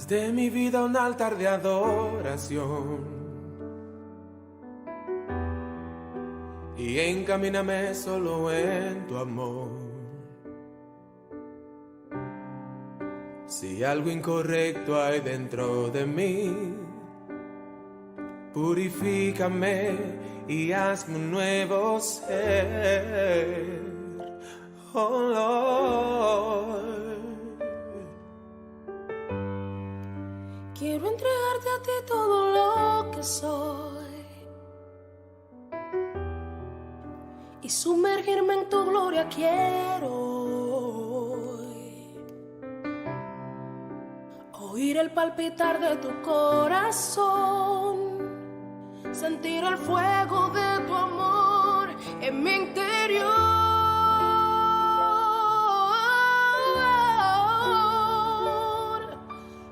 Haz de mi vida un altar de adoración y encamíname solo en tu amor. Si algo incorrecto hay dentro de mí, purifícame y hazme un nuevo ser, oh Lord. Quiero entregarte a ti todo lo que soy y sumergirme en tu gloria. Quiero oír el palpitar de tu corazón, sentir el fuego de tu amor en mi interior.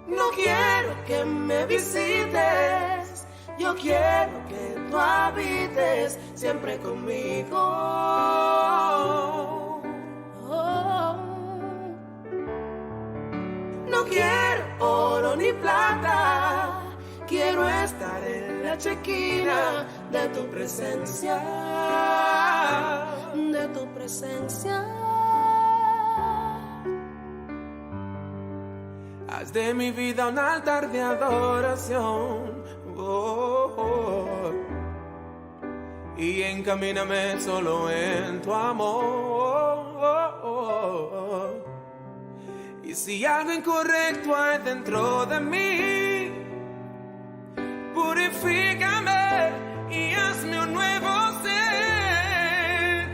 No quiero que me visites, yo quiero que tú habites siempre conmigo. No quiero oro ni plata, quiero estar en la chequina de tu presencia, de tu presencia. Haz de mi vida un altar de adoración, oh, oh, y encamíname solo en tu amor, oh, oh, oh. Y si algo incorrecto hay dentro de mí, purifícame y hazme un nuevo ser,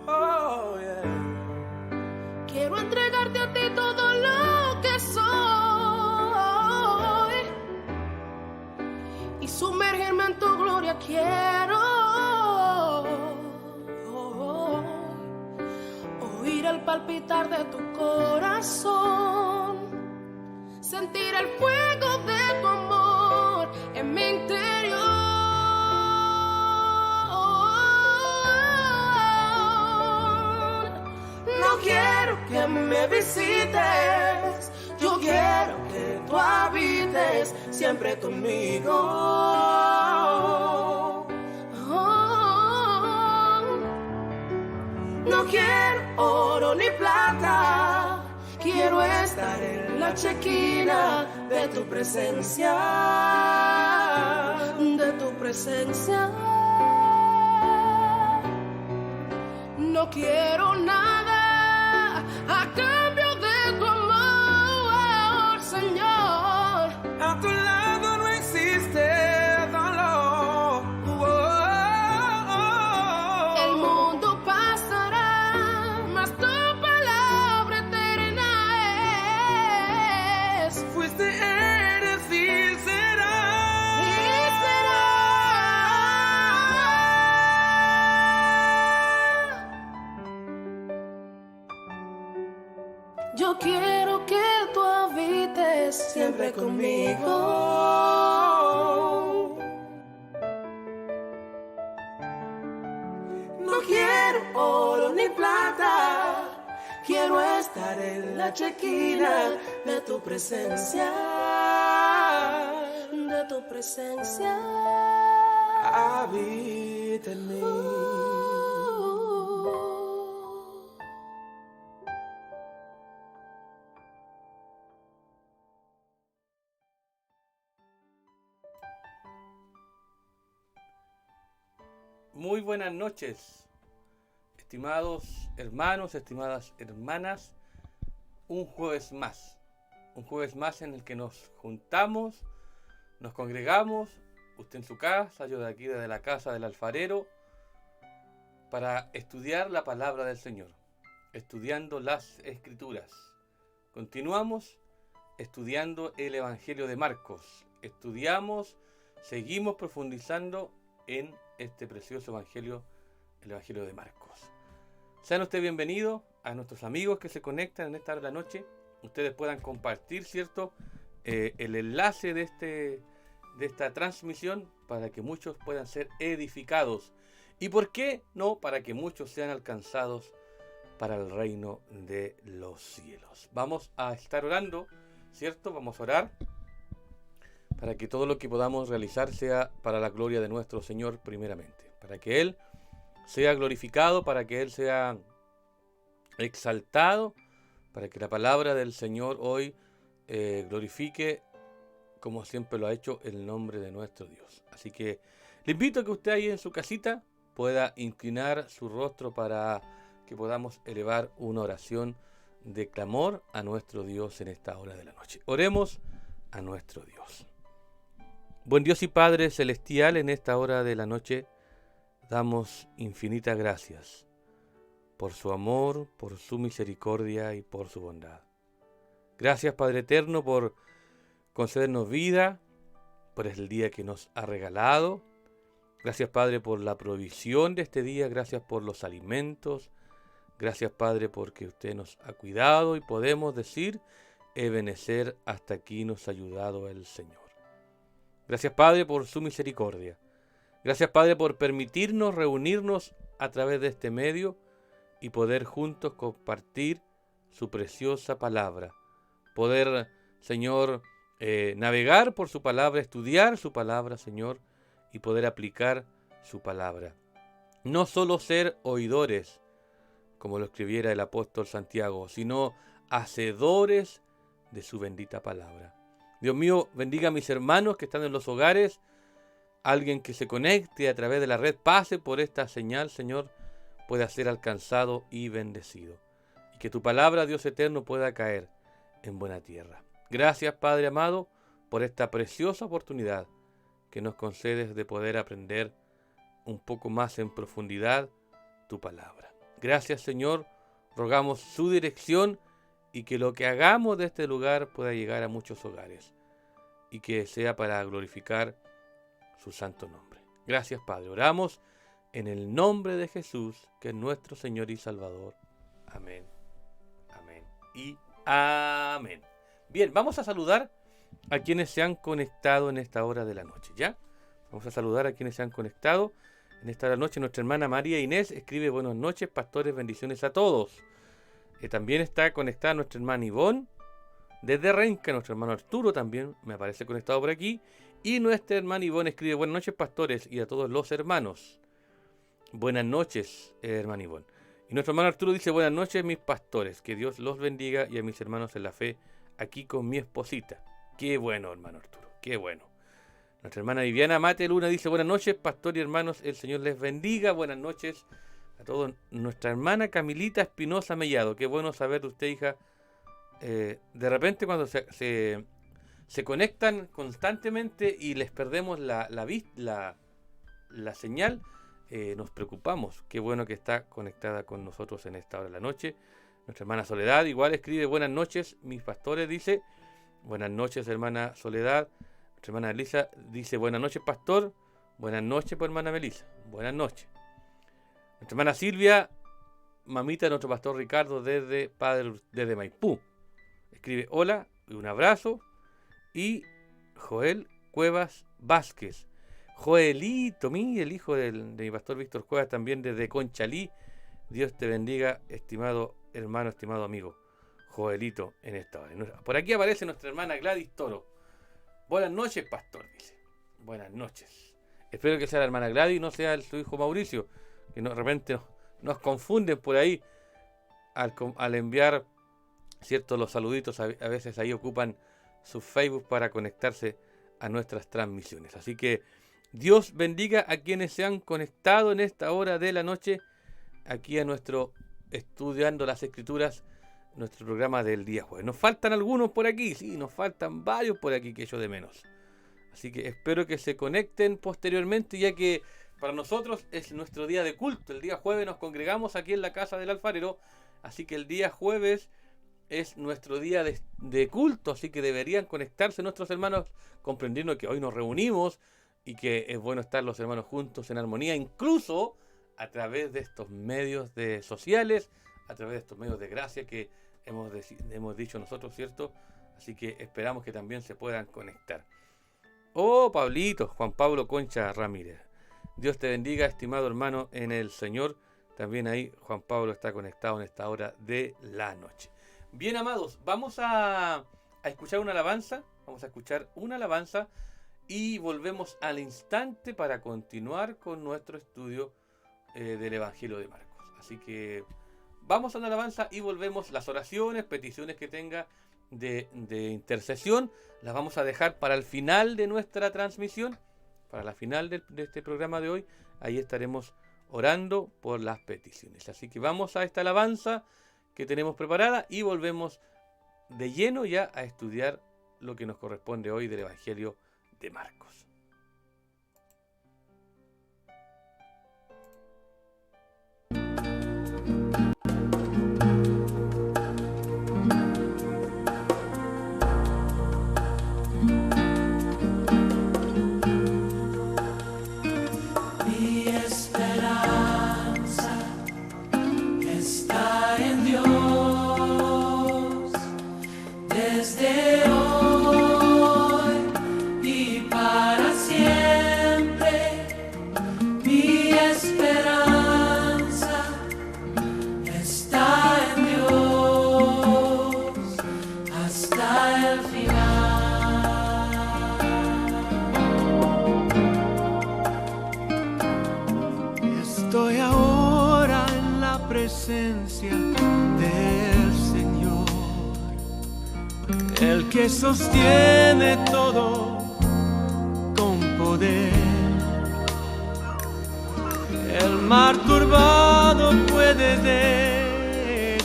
oh, yeah. Quiero entregarte a ti todo lo que soy y sumergirme en tu gloria. Quiero oír el palpitar de tu corazón, sentir el fuego de tu amor en mi interior. No quiero que me visites, yo quiero que tú habites siempre conmigo. No quiero oro ni plata, quiero estar en la chequina de tu presencia, de tu presencia. No quiero nada a cambio de tu amor, Señor. A tu lado no existe dolor, oh, oh, oh. El mundo pasará, mas tu palabra eterna es. Fuiste, eres y serás. Y será. Yo quiero que tú habites siempre conmigo. No quiero oro ni plata, quiero estar en la chequina de tu presencia, de tu presencia. Habita en mí. Muy buenas noches, estimados hermanos, estimadas hermanas. Un jueves más en el que nos juntamos, nos congregamos, usted en su casa, yo de aquí desde la casa del alfarero, para estudiar la palabra del Señor, estudiando las Escrituras. Continuamos estudiando el Evangelio de Marcos, seguimos profundizando en este precioso Evangelio, el Evangelio de Marcos. Sean ustedes bienvenidos a nuestros amigos que se conectan en esta hora de la noche. Ustedes puedan compartir, ¿cierto?, el enlace de esta transmisión para que muchos puedan ser edificados. ¿Y por qué no? Para que muchos sean alcanzados para el reino de los cielos. Vamos a estar orando, ¿cierto? Vamos a orar para que todo lo que podamos realizar sea para la gloria de nuestro Señor primeramente, para que Él sea glorificado, para que Él sea exaltado, para que la palabra del Señor hoy glorifique, como siempre lo ha hecho, el nombre de nuestro Dios. Así que le invito a que usted ahí en su casita pueda inclinar su rostro para que podamos elevar una oración de clamor a nuestro Dios en esta hora de la noche. Oremos a nuestro Dios. Buen Dios y Padre Celestial, en esta hora de la noche damos infinitas gracias por su amor, por su misericordia y por su bondad. Gracias, Padre Eterno, por concedernos vida, por el día que nos ha regalado. Gracias, Padre, por la provisión de este día. Gracias por los alimentos. Gracias, Padre, porque usted nos ha cuidado y podemos decir, ebenecer, hasta aquí nos ha ayudado el Señor. Gracias, Padre, por su misericordia. Gracias, Padre, por permitirnos reunirnos a través de este medio y poder juntos compartir su preciosa palabra. Poder, Señor, navegar por su palabra, estudiar su palabra, Señor, y poder aplicar su palabra. No solo ser oidores, como lo escribiera el apóstol Santiago, sino hacedores de su bendita palabra. Dios mío, bendiga a mis hermanos que están en los hogares, alguien que se conecte a través de la red, pase por esta señal, Señor, pueda ser alcanzado y bendecido. Y que tu palabra, Dios eterno, pueda caer en buena tierra. Gracias, Padre amado, por esta preciosa oportunidad que nos concedes de poder aprender un poco más en profundidad tu palabra. Gracias, Señor, rogamos su dirección y que lo que hagamos de este lugar pueda llegar a muchos hogares y que sea para glorificar su santo nombre. Gracias, Padre. Oramos en el nombre de Jesús, que es nuestro Señor y Salvador. Amén, amén y amén. Bien, vamos a saludar a quienes se han conectado en esta hora de la noche, ¿ya? Vamos a saludar a quienes se han conectado en esta hora de la noche. Nuestra hermana María Inés escribe: buenas noches, pastores, bendiciones a todos. También está conectada nuestra hermana Ivonne desde Renca. Nuestro hermano Arturo también me aparece conectado por aquí. Y nuestra hermana Ivonne escribe: buenas noches, pastores, y a todos los hermanos. Buenas noches, hermana Ivonne. Y nuestro hermano Arturo dice: buenas noches, mis pastores, que Dios los bendiga, y a mis hermanos en la fe, aquí con mi esposita. Qué bueno, hermano Arturo, qué bueno. Nuestra hermana Viviana Mate Luna dice: buenas noches, pastor y hermanos, el Señor les bendiga. Buenas noches a todos. Nuestra hermana Camilita Espinosa Mellado, qué bueno saber de usted, hija. De repente cuando se conectan constantemente y les perdemos la señal, nos preocupamos. Qué bueno que está conectada con nosotros en esta hora de la noche. Nuestra hermana Soledad igual escribe: buenas noches, mis pastores, dice. Buenas noches, hermana Soledad. Nuestra hermana Elisa dice: buenas noches, pastor. Buenas noches, pues, hermana Melisa. Buenas noches. Nuestra hermana Silvia, mamita de nuestro pastor Ricardo desde Maipú, escribe: hola y un abrazo. Y Joel Cuevas Vázquez. Joelito, el hijo de mi pastor Víctor Cuevas, también desde Conchalí. Dios te bendiga, estimado hermano, estimado amigo Joelito, en esta hora. Por aquí aparece nuestra hermana Gladys Toro. Buenas noches, pastor, dice. Buenas noches. Espero que sea la hermana Gladys y no sea su hijo Mauricio, que de repente nos confunden por ahí al enviar, ¿cierto?, los saluditos. A veces ahí ocupan su Facebook para conectarse a nuestras transmisiones. Así que Dios bendiga a quienes se han conectado en esta hora de la noche aquí a nuestro Estudiando las Escrituras, nuestro programa del día jueves. Nos faltan algunos por aquí, sí, nos faltan varios por aquí que echo de menos. Así que espero que se conecten posteriormente, ya que para nosotros es nuestro día de culto. El día jueves nos congregamos aquí en la casa del alfarero, así que el día jueves es nuestro día de culto, así que deberían conectarse nuestros hermanos, comprendiendo que hoy nos reunimos y que es bueno estar los hermanos juntos en armonía, incluso a través de estos medios sociales, a través de estos medios de gracia que hemos dicho nosotros, ¿cierto? Así que esperamos que también se puedan conectar. Oh, Pablito, Juan Pablo Concha Ramírez. Dios te bendiga, estimado hermano en el Señor. También ahí Juan Pablo está conectado en esta hora de la noche. Bien, amados, vamos a escuchar una alabanza. Vamos a escuchar una alabanza y volvemos al instante para continuar con nuestro estudio del Evangelio de Marcos. Así que vamos a una alabanza y volvemos. Las oraciones, peticiones que tenga de intercesión, las vamos a dejar para el final de nuestra transmisión, para la final de este programa de hoy. Ahí estaremos orando por las peticiones. Así que vamos a esta alabanza que tenemos preparada y volvemos de lleno ya a estudiar lo que nos corresponde hoy del Evangelio de Marcos. Mi esperanza está en Dios desde hoy y para siempre. Mi esperanza está en Dios hasta el final. Estoy ahora en la presencia del Señor, el que sostiene todo con poder. El mar turbado puede detener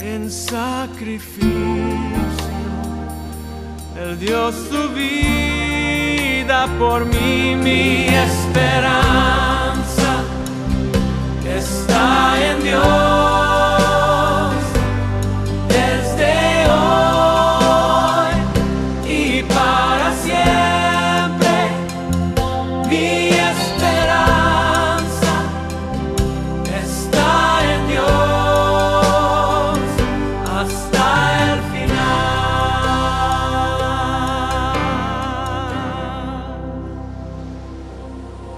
en sacrificio. Él dio su vida por mí. Mi esperanza está en Dios desde hoy y para siempre. Mi esperanza está en Dios hasta el final.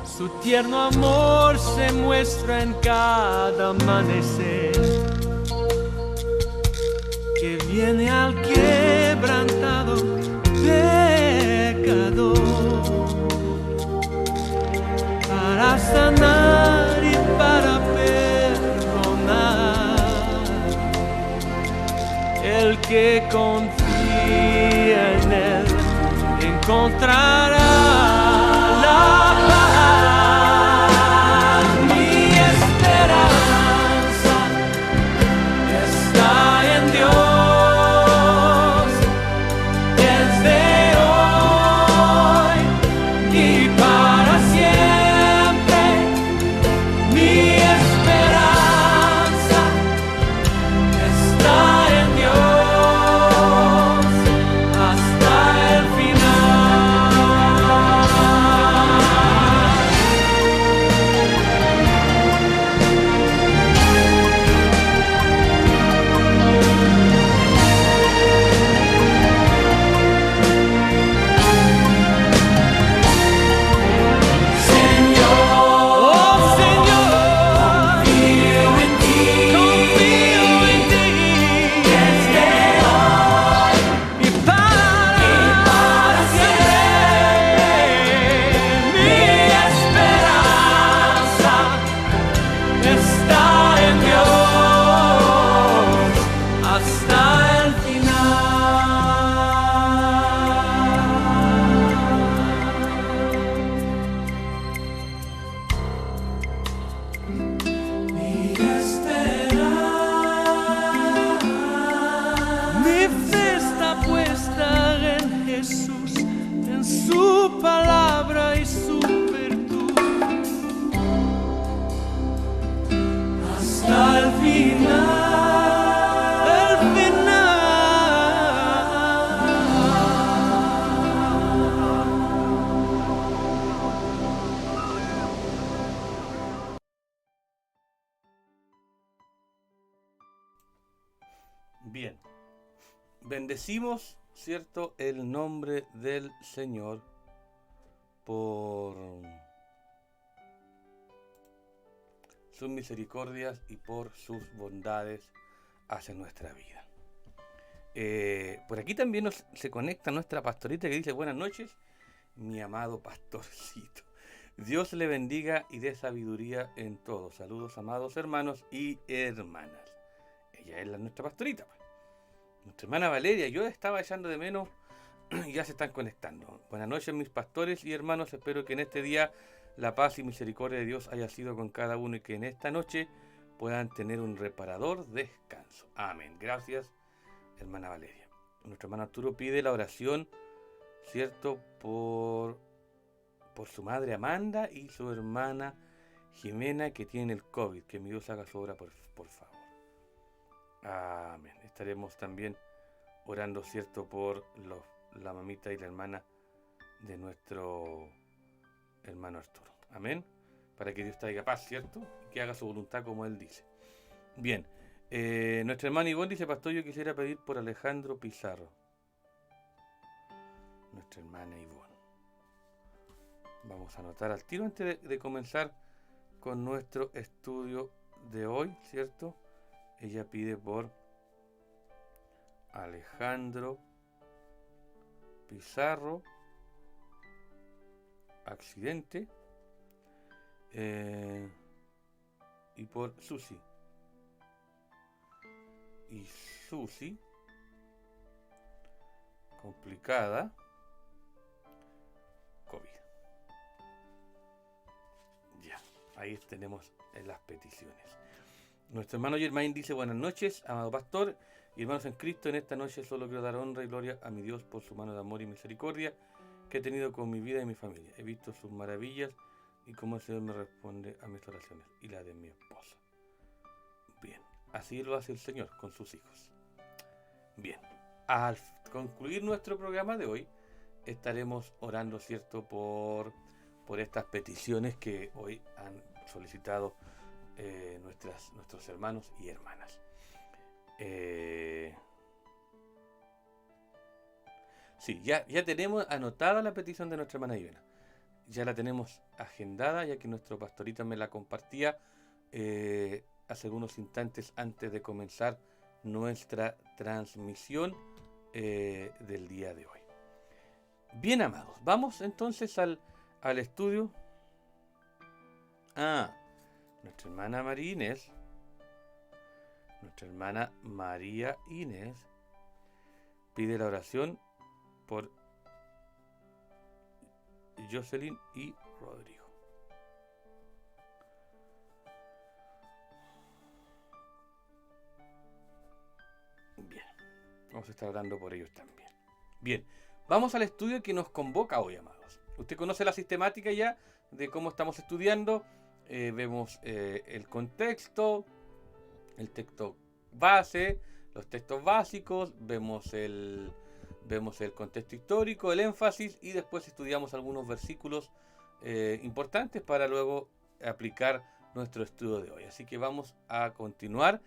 Su tierno amor se muestra en cada amanecer que viene al quebrantado pecador para sanar y para perdonar. El que confía en él encontrará la paz. Mi esperanza está en Dios desde hoy y para siempre. Mi esperanza está en Dios hasta el Bien, bendecimos, ¿cierto?, el nombre del Señor por sus misericordias y por sus bondades hacia nuestra vida. Por aquí también se conecta nuestra pastorita que dice: buenas noches, mi amado pastorcito. Dios le bendiga y dé sabiduría en todo. Saludos, amados hermanos y hermanas. Ella es nuestra pastorita, pues. Nuestra hermana Valeria. Yo estaba echando de menos y ya se están conectando. Buenas noches, mis pastores y hermanos. Espero que en este día la paz y misericordia de Dios haya sido con cada uno y que en esta noche puedan tener un reparador descanso. Amén. Gracias, hermana Valeria. Nuestro hermano Arturo pide la oración, ¿cierto?, por su madre Amanda y su hermana Jimena, que tienen el COVID. Que mi Dios haga su obra, por favor. Amén. Estaremos también orando, ¿cierto?, por la mamita y la hermana de nuestro hermano Arturo. Amén. Para que Dios traiga paz, ¿cierto?, y que haga su voluntad como Él dice. Bien. Nuestra hermana Ivonne dice: pastor, yo quisiera pedir por Alejandro Pizarro. Nuestra hermana Ivonne. Vamos a anotar al tiro antes de comenzar con nuestro estudio de hoy, ¿cierto? Ella pide por Alejandro Pizarro, accidente, y por Susi. Y Susi, complicada, COVID. Ya, ahí tenemos las peticiones. Nuestro hermano Germain dice: buenas noches, amado pastor y hermanos en Cristo. En esta noche solo quiero dar honra y gloria a mi Dios por su mano de amor y misericordia que he tenido con mi vida y mi familia. He visto sus maravillas y cómo el Señor me responde a mis oraciones y la de mi esposa. Bien, así lo hace el Señor con sus hijos. Bien, al concluir nuestro programa de hoy, estaremos orando, ¿cierto?, por estas peticiones que hoy han solicitado nuestros hermanos y hermanas. Sí, ya tenemos anotada la petición de nuestra hermana Ivena. Ya la tenemos agendada, ya que nuestro pastorito me la compartía hace algunos instantes antes de comenzar nuestra transmisión del día de hoy. Bien, amados, vamos entonces al estudio. Nuestra hermana María Inés, pide la oración por Jocelyn y Rodrigo. Bien, vamos a estar orando por ellos también. Bien, vamos al estudio que nos convoca hoy, amados. Usted conoce la sistemática ya de cómo estamos estudiando. Vemos el contexto, el texto base, los textos básicos, vemos el contexto histórico, el énfasis, y después estudiamos algunos versículos importantes para luego aplicar nuestro estudio de hoy. Así que vamos a continuar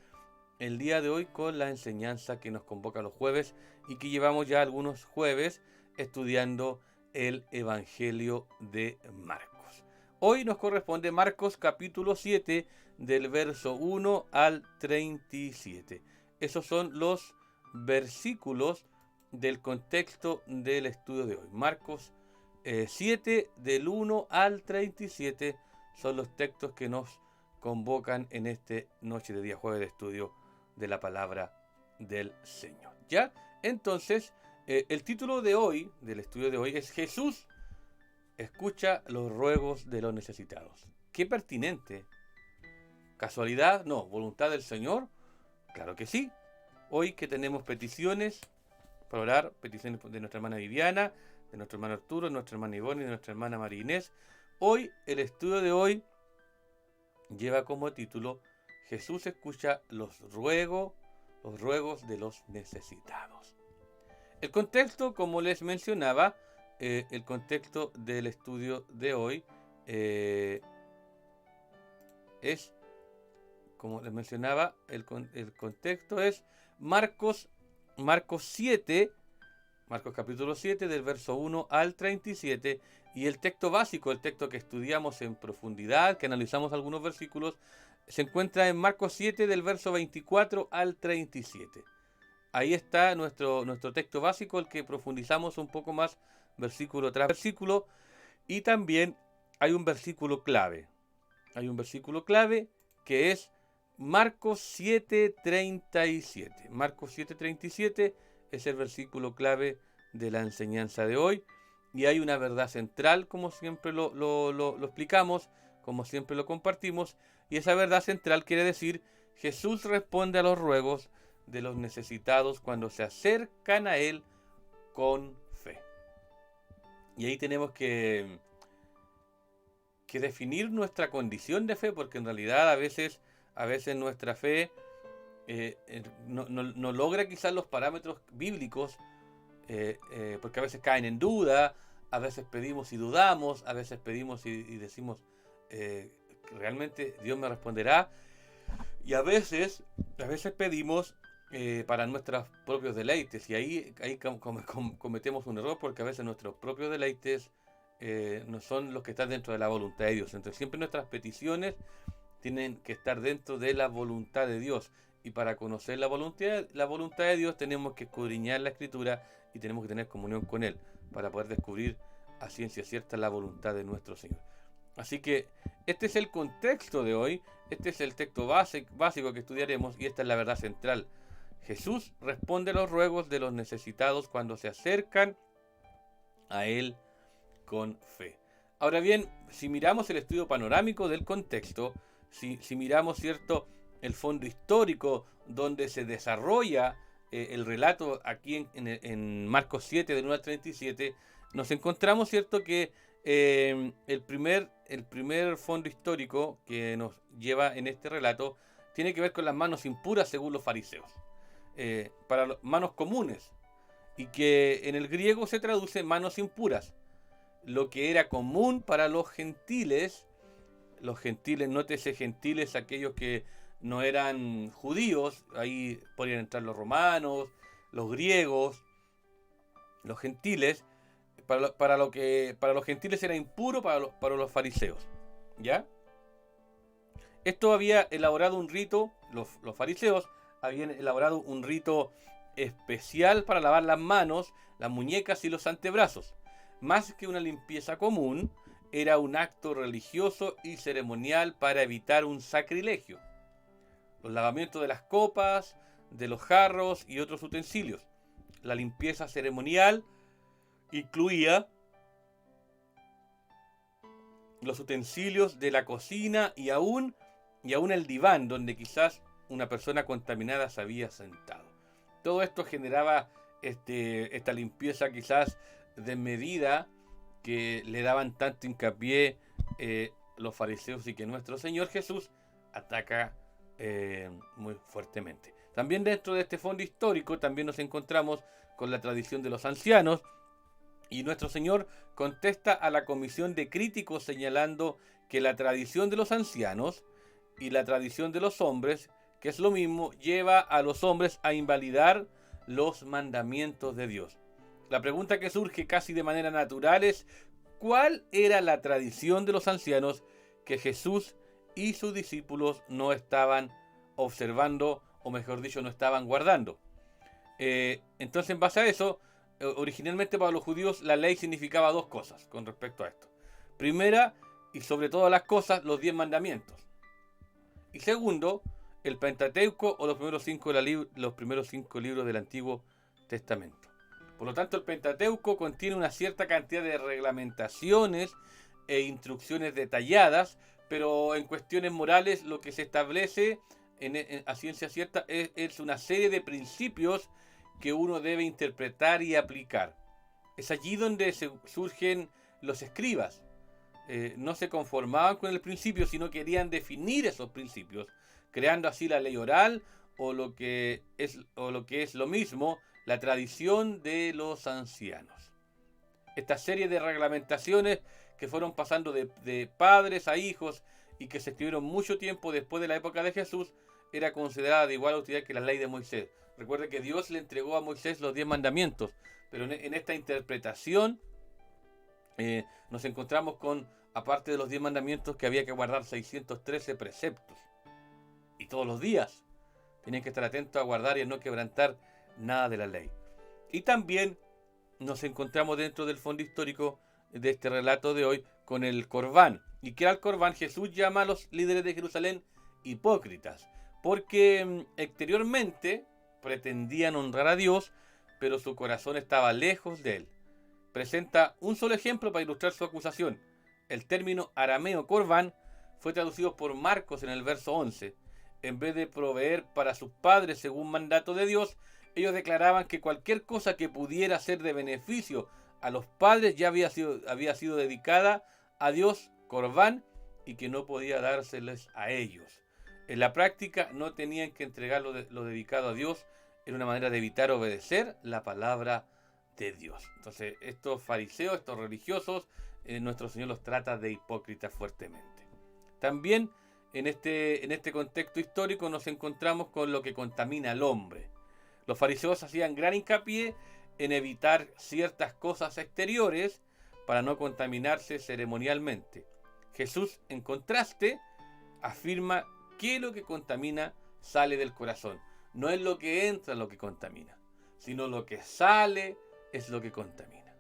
el día de hoy con la enseñanza que nos convoca los jueves y que llevamos ya algunos jueves estudiando el Evangelio de Marcos. Hoy nos corresponde Marcos capítulo 7 del verso 1 al 37. Esos son los versículos del contexto del estudio de hoy. Marcos 7 del 1 al 37 son los textos que nos convocan en esta noche de día jueves de estudio de la palabra del Señor. ¿Ya? Entonces, el título de hoy, del estudio de hoy, es Jesús escucha los ruegos de los necesitados. ¡Qué pertinente! ¿Casualidad? No. ¿Voluntad del Señor? Claro que sí. Hoy que tenemos peticiones para orar, peticiones de nuestra hermana Viviana, de nuestro hermano Arturo, de nuestra hermana Ivonne y de nuestra hermana María Inés. Hoy, el estudio de hoy lleva como título: Jesús escucha los ruegos de los necesitados. El contexto, como les mencionaba, el contexto del estudio de hoy es, como les mencionaba, el contexto es Marcos capítulo 7 del verso 1 al 37, y el texto básico, el texto que estudiamos en profundidad, que analizamos algunos versículos, se encuentra en Marcos 7 del verso 24 al 37. Ahí está nuestro texto básico, el que profundizamos un poco más versículo tras versículo. Y también hay un versículo clave. Hay un versículo clave que es Marcos 7:37. Marcos 7:37 es el versículo clave de la enseñanza de hoy. Y hay una verdad central, como siempre lo explicamos, como siempre lo compartimos. Y esa verdad central quiere decir: Jesús responde a los ruegos de los necesitados cuando se acercan a Él con fe. Y ahí tenemos que definir nuestra condición de fe, porque en realidad a veces nuestra fe no logra quizás los parámetros bíblicos, porque a veces caen en duda, a veces pedimos y dudamos, a veces pedimos y decimos, ¿realmente Dios me responderá? Y a veces pedimos para nuestros propios deleites, y ahí cometemos un error, porque a veces nuestros propios deleites no son los que están dentro de la voluntad de Dios. Entonces siempre nuestras peticiones tienen que estar dentro de la voluntad de Dios, y para conocer la voluntad de Dios tenemos que escudriñar la Escritura y tenemos que tener comunión con Él para poder descubrir a ciencia cierta la voluntad de nuestro Señor. Así que este es el contexto de hoy, este es el texto básico que estudiaremos, y esta es la verdad central. Jesús responde a los ruegos de los necesitados cuando se acercan a Él con fe. Ahora bien, si miramos el estudio panorámico del contexto, si miramos, ¿cierto?, el fondo histórico donde se desarrolla el relato aquí en Marcos 7, del 1 al 37, nos encontramos, ¿cierto?, que el primer fondo histórico que nos lleva en este relato tiene que ver con las manos impuras según los fariseos, para manos comunes, y que en el griego se traduce manos impuras, lo que era común para los gentiles, nótese gentiles, aquellos que no eran judíos, ahí podrían entrar los romanos, los griegos, los gentiles. Para los gentiles era impuro, para los fariseos, ¿ya? Esto había elaborado un rito, los fariseos habían elaborado un rito especial para lavar las manos, las muñecas y los antebrazos. Más que una limpieza común, era un acto religioso y ceremonial para evitar un sacrilegio. Los lavamientos de las copas, de los jarros y otros utensilios. La limpieza ceremonial incluía los utensilios de la cocina y aún el diván donde quizás una persona contaminada se había sentado. Todo esto generaba esta limpieza quizás desmedida que le daban tanto hincapié los fariseos, y que nuestro Señor Jesús ataca muy fuertemente. También dentro de este fondo histórico también nos encontramos con la tradición de los ancianos, y nuestro Señor contesta a la comisión de críticos señalando que la tradición de los ancianos y la tradición de los hombres, que es lo mismo, lleva a los hombres a invalidar los mandamientos de Dios. La pregunta que surge casi de manera natural es: ¿cuál era la tradición de los ancianos que Jesús y sus discípulos no estaban observando, o mejor dicho, no estaban guardando? Entonces, en base a eso, originalmente para los judíos la ley significaba dos cosas con respecto a esto. Primera, y sobre todas las cosas, los 10 mandamientos. Y segundo, el Pentateuco, o los primeros 5 libros del Antiguo Testamento. Por lo tanto, el Pentateuco contiene una cierta cantidad de reglamentaciones e instrucciones detalladas, pero en cuestiones morales lo que se establece a ciencia cierta es una serie de principios que uno debe interpretar y aplicar. Es allí donde surgen los escribas. No se conformaban con el principio, sino querían definir esos principios, creando así la ley oral, o lo que es lo mismo, la tradición de los ancianos. Esta serie de reglamentaciones que fueron pasando de padres a hijos y que se escribieron mucho tiempo después de la época de Jesús, era considerada de igual autoridad que la ley de Moisés. Recuerde que Dios le entregó a Moisés los 10 mandamientos, pero en esta interpretación nos encontramos con, aparte de los 10 mandamientos, que había que guardar 613 preceptos. y todos los días. Tenían que estar atentos a guardar y a no quebrantar nada de la ley. Y también nos encontramos dentro del fondo histórico de este relato de hoy con el Corbán. ¿Y qué era el Corbán? Jesús llama a los líderes de Jerusalén hipócritas, porque exteriormente pretendían honrar a Dios, pero su corazón estaba lejos de él. Presenta un solo ejemplo para ilustrar su acusación. El término arameo Corbán fue traducido por Marcos en el verso 11. En vez de proveer para sus padres según mandato de Dios, ellos declaraban que cualquier cosa que pudiera ser de beneficio a los padres ya había sido dedicada a Dios, Corbán, y que no podía dárseles a ellos. En la práctica no tenían que entregar lo dedicado a Dios, era una manera de evitar obedecer la palabra de Dios. Entonces estos fariseos, estos religiosos, nuestro Señor los trata de hipócritas fuertemente. También en este contexto histórico nos encontramos con lo que contamina al hombre. Los fariseos hacían gran hincapié en evitar ciertas cosas exteriores para no contaminarse ceremonialmente. Jesús, en contraste, afirma que lo que contamina sale del corazón. No es lo que entra lo que contamina, sino lo que sale es lo que contamina.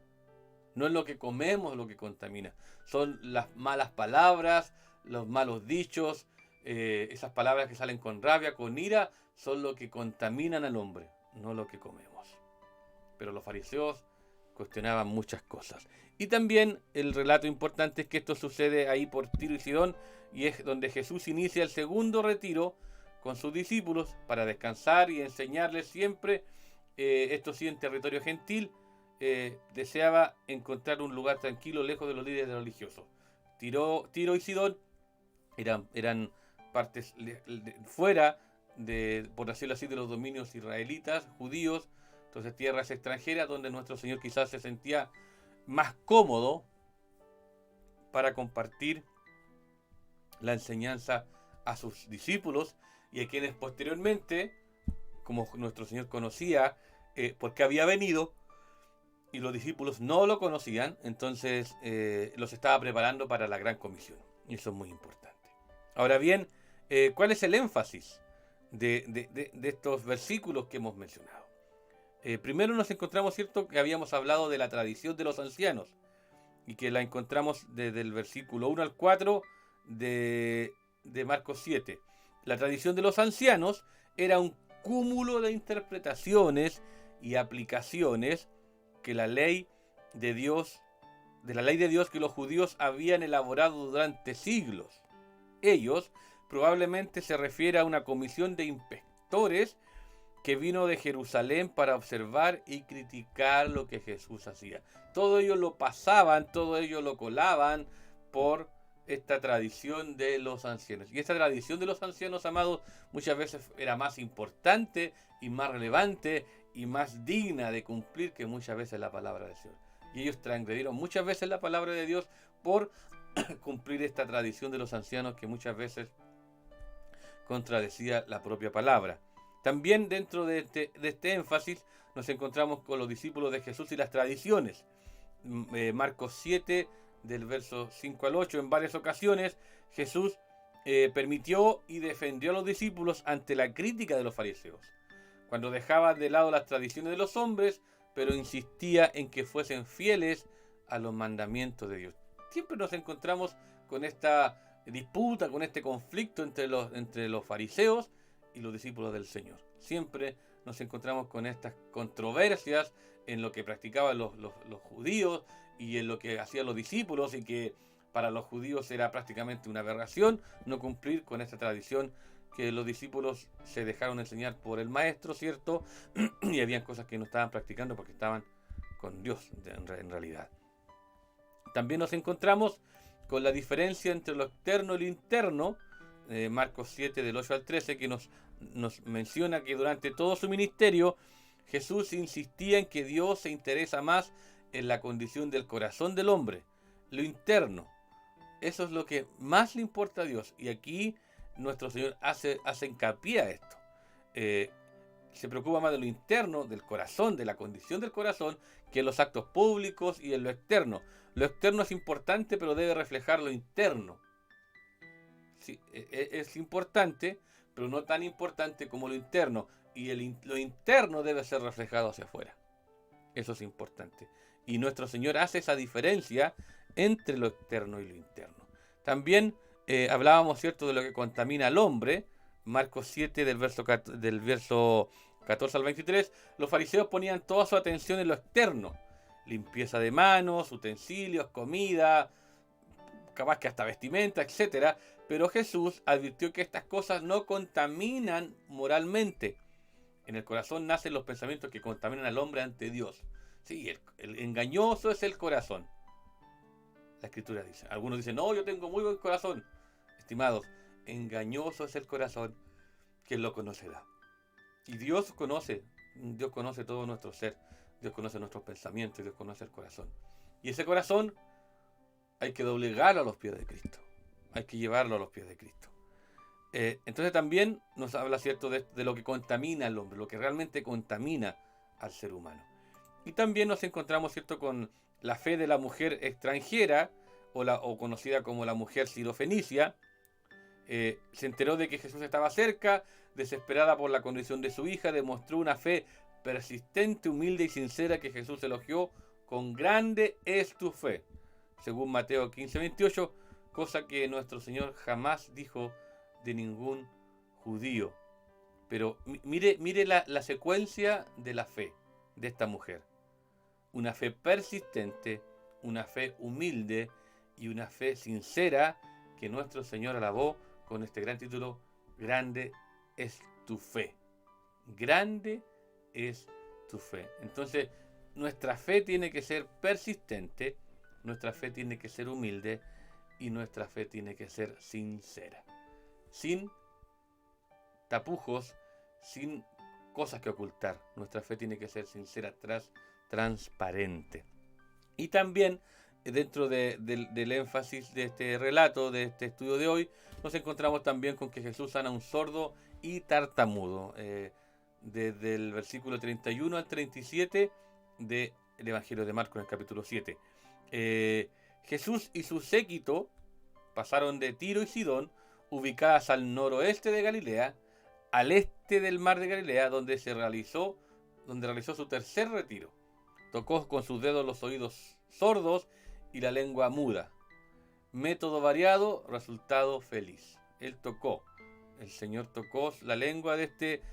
No es lo que comemos lo que contamina. Son las malas palabras, los malos dichos, esas palabras que salen con rabia, con ira, son lo que contaminan al hombre, no lo que comemos. Pero los fariseos cuestionaban muchas cosas. Y también el relato importante es que esto sucede ahí por Tiro y Sidón, y es donde Jesús inicia el segundo retiro con sus discípulos para descansar y enseñarles siempre, esto sí en territorio gentil. Deseaba encontrar un lugar tranquilo lejos de los líderes religiosos. Tiro y Sidón eran partes fuera de, por decirlo así, de los dominios israelitas, judíos, entonces tierras extranjeras donde nuestro Señor quizás se sentía más cómodo para compartir la enseñanza a sus discípulos y a quienes posteriormente, como nuestro Señor conocía, porque había venido y los discípulos no lo conocían, entonces los estaba preparando para la gran comisión, y eso es muy importante. Ahora bien, ¿cuál es el énfasis de estos versículos que hemos mencionado? Primero nos encontramos, cierto, que habíamos hablado de la tradición de los ancianos y que la encontramos desde el versículo 1 al 4 de Marcos 7. La tradición de los ancianos era un cúmulo de interpretaciones y aplicaciones que la ley de Dios que los judíos habían elaborado durante siglos. Ellos probablemente se refiere a una comisión de inspectores que vino de Jerusalén para observar y criticar lo que Jesús hacía. Todo ello lo pasaban, todo ello lo colaban por esta tradición de los ancianos. Y esta tradición de los ancianos, amados, muchas veces era más importante y más relevante y más digna de cumplir que muchas veces la palabra del Señor. Y ellos transgredieron muchas veces la palabra de Dios por cumplir esta tradición de los ancianos que muchas veces contradecía la propia palabra. También dentro de este énfasis nos encontramos con los discípulos de Jesús y las tradiciones. Marcos 7, del verso 5 al 8, en varias ocasiones Jesús permitió y defendió a los discípulos ante la crítica de los fariseos, cuando dejaba de lado las tradiciones de los hombres, pero insistía en que fuesen fieles a los mandamientos de Dios. Siempre nos encontramos con esta disputa, con este conflicto entre los fariseos y los discípulos del Señor. Siempre nos encontramos con estas controversias en lo que practicaban los judíos y en lo que hacían los discípulos, y que para los judíos era prácticamente una aberración no cumplir con esta tradición que los discípulos se dejaron enseñar por el maestro, ¿cierto? Y habían cosas que no estaban practicando porque estaban con Dios en realidad. También nos encontramos con la diferencia entre lo externo y lo interno. Marcos 7 del 8 al 13, que nos menciona que durante todo su ministerio Jesús insistía en que Dios se interesa más en la condición del corazón del hombre, lo interno. Eso es lo que más le importa a Dios, y aquí nuestro Señor hace hincapié a esto. Se preocupa más de lo interno, del corazón, de la condición del corazón, que en los actos públicos y en lo externo. Lo externo es importante, pero debe reflejar lo interno. Sí, es importante, pero no tan importante como lo interno. Y lo interno debe ser reflejado hacia afuera. Eso es importante. Y nuestro Señor hace esa diferencia entre lo externo y lo interno. También hablábamos, ¿cierto?, de lo que contamina al hombre. Marcos 7, del verso 14 al 23. Los fariseos ponían toda su atención en lo externo. Limpieza de manos, utensilios, comida, capaz que hasta vestimenta, etc. Pero Jesús advirtió que estas cosas no contaminan moralmente. En el corazón nacen los pensamientos que contaminan al hombre ante Dios. Sí, el engañoso es el corazón. La Escritura dice. Algunos dicen, no, yo tengo muy buen corazón. Estimados, engañoso es el corazón, ¿quién lo conocerá? Y Dios conoce todo nuestro ser. Dios conoce nuestros pensamientos, Dios conoce el corazón. Y ese corazón hay que doblegarlo a los pies de Cristo. Hay que llevarlo a los pies de Cristo. Entonces también nos habla, ¿cierto?, de lo que contamina al hombre, lo que realmente contamina al ser humano. Y también nos encontramos, ¿cierto?, con la fe de la mujer extranjera, o conocida como la mujer sirofenicia. Se enteró de que Jesús estaba cerca, desesperada por la condición de su hija, demostró una fe persistente, humilde y sincera que Jesús elogió con grande es tu fe, según Mateo 15:28, cosa que nuestro Señor jamás dijo de ningún judío. Pero mire la secuencia de la fe de esta mujer. Una fe persistente, una fe humilde y una fe sincera que nuestro Señor alabó con este gran título: grande es tu fe. Grande es tu fe. Entonces, nuestra fe tiene que ser persistente, nuestra fe tiene que ser humilde y nuestra fe tiene que ser sincera. Sin tapujos, sin cosas que ocultar. Nuestra fe tiene que ser sincera, transparente. Y también, dentro del énfasis de este relato, de este estudio de hoy, nos encontramos también con que Jesús sana a un sordo y tartamudo. Desde el versículo 31 al 37 del Evangelio de Marcos, en el capítulo 7. Jesús y su séquito pasaron de Tiro y Sidón, ubicadas al noroeste de Galilea, al este del mar de Galilea, donde realizó su tercer retiro. Tocó con sus dedos los oídos sordos y la lengua muda. Método variado, resultado feliz. El Señor tocó la lengua de este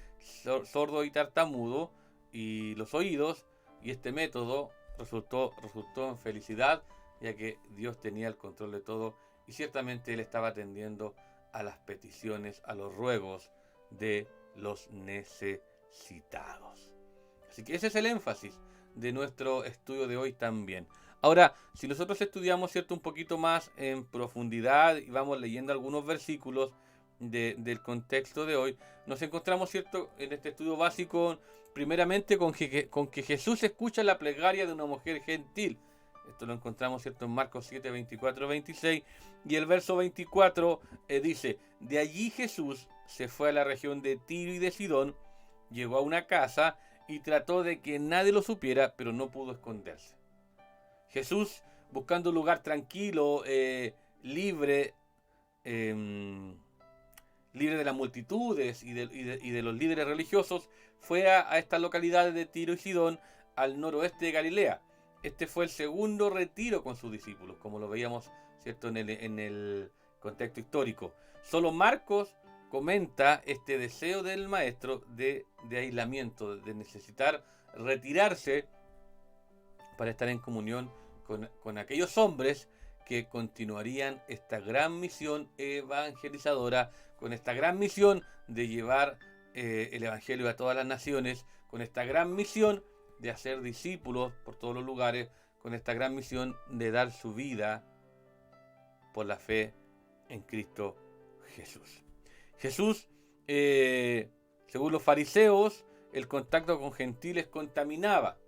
sordo y tartamudo y los oídos, y este método resultó en felicidad, ya que Dios tenía el control de todo y ciertamente Él estaba atendiendo a las peticiones, a los ruegos de los necesitados. Así que ese es el énfasis de nuestro estudio de hoy también. Ahora, si nosotros estudiamos, ¿cierto?, un poquito más en profundidad y vamos leyendo algunos versículos del contexto de hoy, nos encontramos, ¿cierto?, en este estudio básico, primeramente con que Jesús escucha la plegaria de una mujer gentil. Esto lo encontramos, ¿cierto?, en Marcos 7, 24, 26, y el verso 24 dice: de allí Jesús se fue a la región de Tiro y de Sidón, llegó a una casa y trató de que nadie lo supiera, pero no pudo esconderse. Jesús, buscando un lugar tranquilo, libre de las multitudes y de los líderes religiosos, fue a estas localidades de Tiro y Sidón, al noroeste de Galilea. Este fue el segundo retiro con sus discípulos, como lo veíamos, ¿cierto?, en el contexto histórico. Solo Marcos comenta este deseo del maestro de aislamiento, de necesitar retirarse para estar en comunión con aquellos hombres que continuarían esta gran misión evangelizadora, con esta gran misión de llevar el evangelio a todas las naciones, con esta gran misión de hacer discípulos por todos los lugares, con esta gran misión de dar su vida por la fe en Cristo Jesús. Jesús, según los fariseos, el contacto con gentiles contaminaba,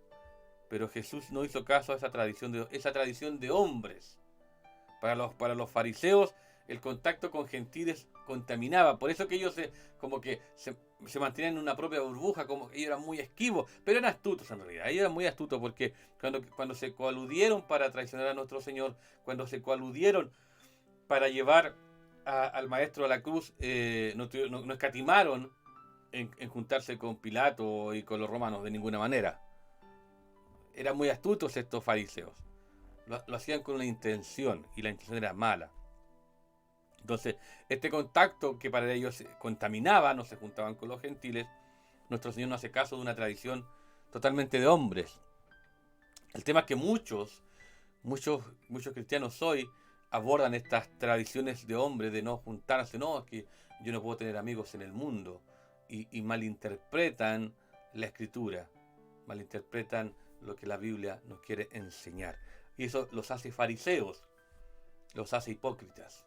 pero Jesús no hizo caso a esa tradición de hombres. Para los fariseos, el contacto con gentiles contaminaba. Por eso que ellos se mantenían en una propia burbuja, como que ellos eran muy esquivos, pero eran astutos en realidad. Ellos eran muy astutos porque cuando se coaludieron para traicionar a nuestro Señor, cuando se coaludieron para llevar al maestro de la cruz, no escatimaron en juntarse con Pilato y con los romanos de ninguna manera. Eran muy astutos estos fariseos. Lo hacían con una intención, y la intención era mala. Entonces, este contacto que para ellos contaminaba, no se juntaban con los gentiles, nuestro Señor no hace caso de una tradición totalmente de hombres. El tema es que muchos cristianos hoy abordan estas tradiciones de hombres de no juntarse, no, es que yo no puedo tener amigos en el mundo, y malinterpretan la Escritura, malinterpretan lo que la Biblia nos quiere enseñar. Y eso los hace fariseos, los hace hipócritas,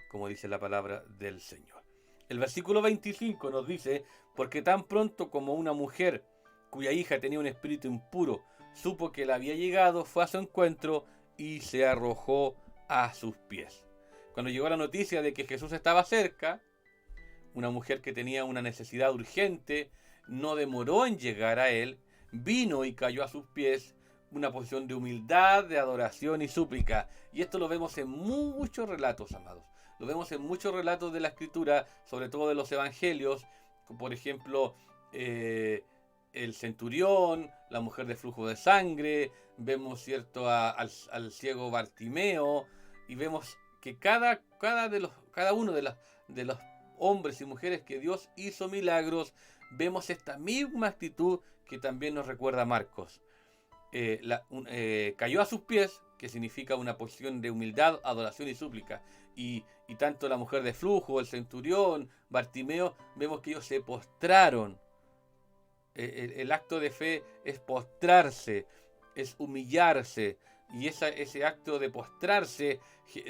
como dice la palabra del Señor. El versículo 25 nos dice: porque tan pronto como una mujer cuya hija tenía un espíritu impuro supo que él había llegado, fue a su encuentro y se arrojó a sus pies. Cuando llegó la noticia de que Jesús estaba cerca, una mujer que tenía una necesidad urgente no demoró en llegar a él, vino y cayó a sus pies, una posición de humildad, de adoración y súplica. Y esto lo vemos en muchos relatos, amados. Lo vemos en muchos relatos de la Escritura, sobre todo de los Evangelios, por ejemplo, el centurión, la mujer de flujo de sangre, vemos, ¿cierto?, al ciego Bartimeo, y vemos que cada uno de los hombres y mujeres que Dios hizo milagros, vemos esta misma actitud que también nos recuerda Marcos. Cayó a sus pies, que significa una posición de humildad, adoración y súplica. Y tanto la mujer de flujo, el centurión, Bartimeo, vemos que ellos se postraron. El acto de fe es postrarse, es humillarse. Y ese acto de postrarse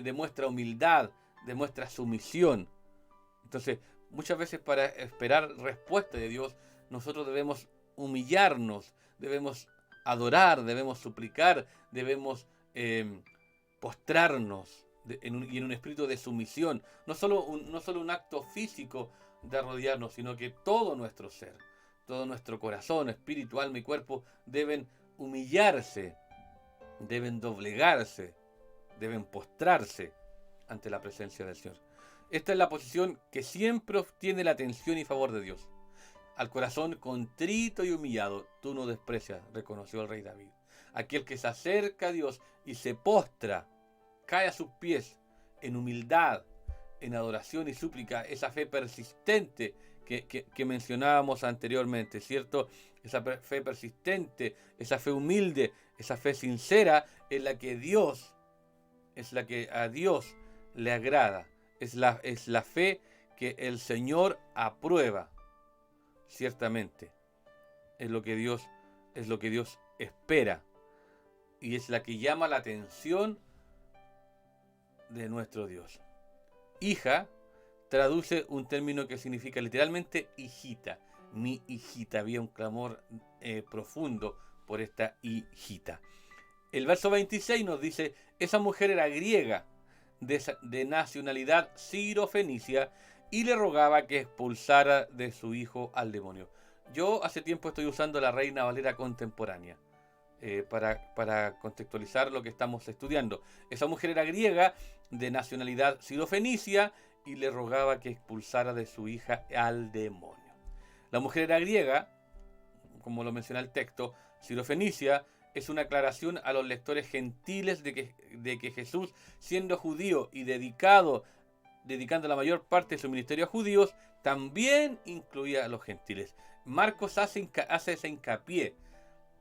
demuestra humildad, demuestra sumisión. Entonces, muchas veces para esperar respuesta de Dios, nosotros debemos humillarnos, debemos adorar, debemos suplicar, debemos postrarnos y en un espíritu de sumisión. No solo un acto físico de arrodillarnos, sino que todo nuestro ser, todo nuestro corazón, espíritu, alma y cuerpo deben humillarse, deben doblegarse, deben postrarse ante la presencia del Señor. Esta es la posición que siempre obtiene la atención y favor de Dios. Al corazón contrito y humillado, tú no desprecias, reconoció el rey David. Aquel que se acerca a Dios y se postra, cae a sus pies en humildad, en adoración y súplica, esa fe persistente que mencionábamos anteriormente, ¿cierto? Esa fe persistente, esa fe humilde, esa fe sincera, es la que a Dios le agrada. Es la fe que el Señor aprueba. Ciertamente. Es lo que Dios espera. Y es la que llama la atención de nuestro Dios. Hija traduce un término que significa literalmente hijita. Mi hijita. Había un clamor profundo por esta hijita. El verso 26 nos dice: esa mujer era griega, de nacionalidad sirofenicia, y le rogaba que expulsara de su hijo al demonio. Yo hace tiempo estoy usando la Reina Valera contemporánea para contextualizar lo que estamos estudiando. Esa mujer era griega, de nacionalidad sirofenicia, y le rogaba que expulsara de su hija al demonio. La mujer era griega, como lo menciona el texto. Sirofenicia es una aclaración a los lectores gentiles de que Jesús, siendo judío y dedicando la mayor parte de su ministerio a judíos, también incluía a los gentiles. Marcos hace ese hincapié,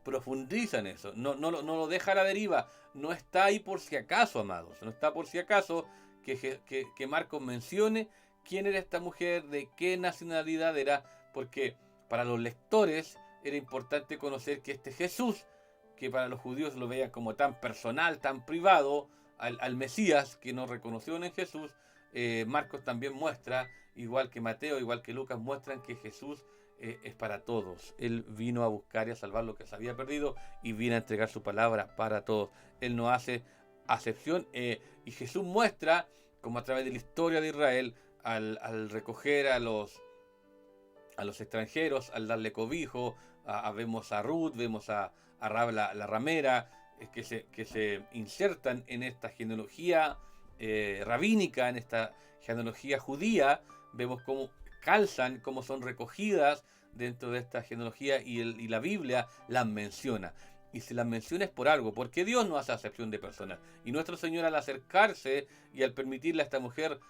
profundiza en eso, no lo deja a la deriva, no está ahí por si acaso, amados, no está por si acaso que Marcos mencione quién era esta mujer, de qué nacionalidad era, porque para los lectores era importante conocer que este Jesús, que para los judíos lo veían como tan personal, tan privado, al Mesías que no reconocieron en Jesús, Marcos también muestra, igual que Mateo, igual que Lucas, muestran que Jesús es para todos. Él vino a buscar y a salvar lo que se había perdido y vino a entregar su palabra para todos. Él no hace acepción, y Jesús muestra como a través de la historia de Israel, al recoger a los extranjeros, al darle cobijo, vemos a Ruth, vemos a Rahab la ramera, que se insertan en esta genealogía rabínica, en esta genealogía judía, vemos cómo calzan, cómo son recogidas dentro de esta genealogía y la Biblia las menciona. Y si las menciona es por algo, porque Dios no hace acepción de personas. Y nuestro Señor, al acercarse y al permitirle a esta mujer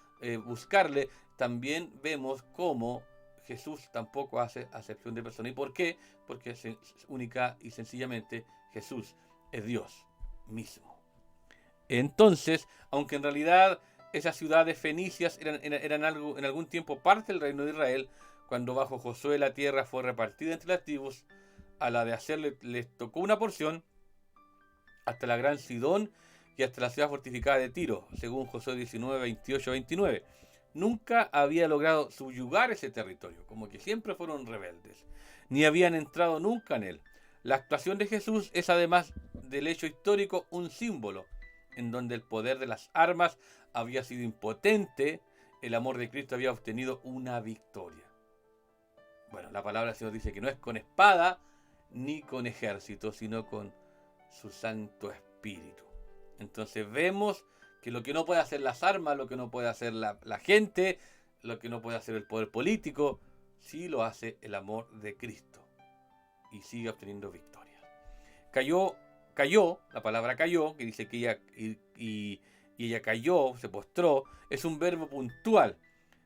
buscarle, también vemos cómo Jesús tampoco hace acepción de personas. ¿Y por qué? Porque es única y sencillamente Jesús es Dios mismo. Entonces, aunque en realidad esas ciudades fenicias eran algo, en algún tiempo parte del reino de Israel, cuando bajo Josué la tierra fue repartida entre las tribus, a la de hacerle les tocó una porción hasta la gran Sidón y hasta la ciudad fortificada de Tiro, según Josué 19, 28, 29. Nunca había logrado subyugar ese territorio, como que siempre fueron rebeldes, ni habían entrado nunca en él. La actuación de Jesús es, además del hecho histórico, un símbolo, en donde el poder de las armas había sido impotente, el amor de Cristo había obtenido una victoria. Bueno, la palabra del Señor dice que no es con espada ni con ejército, sino con su Santo Espíritu. Entonces vemos que lo que no puede hacer las armas, lo que no puede hacer la gente, lo que no puede hacer el poder político, sí lo hace el amor de Cristo. Y sigue obteniendo victorias. Cayó, la palabra cayó, que dice que ella, y ella cayó, se postró, es un verbo puntual.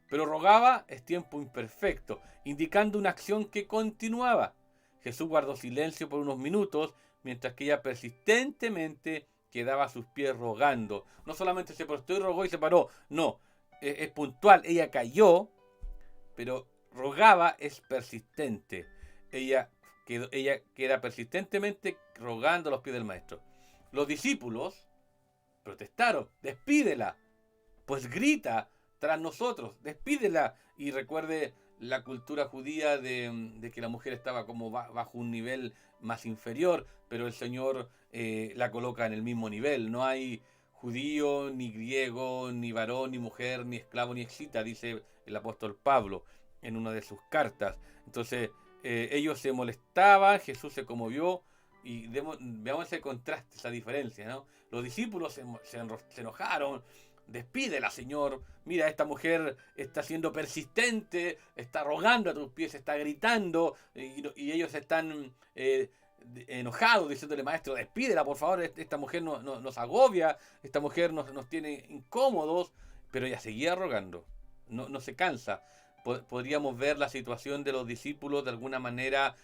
Pero rogaba es tiempo imperfecto, indicando una acción que continuaba. Jesús guardó silencio por unos minutos, mientras que ella persistentemente quedaba a sus pies rogando. No solamente se postró y rogó y se paró, no, es puntual. Ella cayó, pero rogaba es persistente. Ella queda persistentemente rogando a los pies del Maestro. Los discípulos protestaron: despídela, pues grita tras nosotros, despídela. Y recuerde la cultura judía de que la mujer estaba como bajo un nivel más inferior, pero el Señor la coloca en el mismo nivel. No hay judío, ni griego, ni varón, ni mujer, ni esclavo, ni escita, dice el apóstol Pablo en una de sus cartas. Entonces ellos se molestaban, Jesús se conmovió, y veamos ese contraste, esa diferencia, ¿no? Los discípulos se enojaron: despídela, Señor. Mira, esta mujer está siendo persistente, está rogando a tus pies, está gritando, y ellos están enojados, diciéndole: Maestro, despídela, por favor, esta mujer nos agobia, esta mujer nos tiene incómodos. Pero ella seguía rogando, no se cansa. Podríamos ver la situación de los discípulos de alguna manera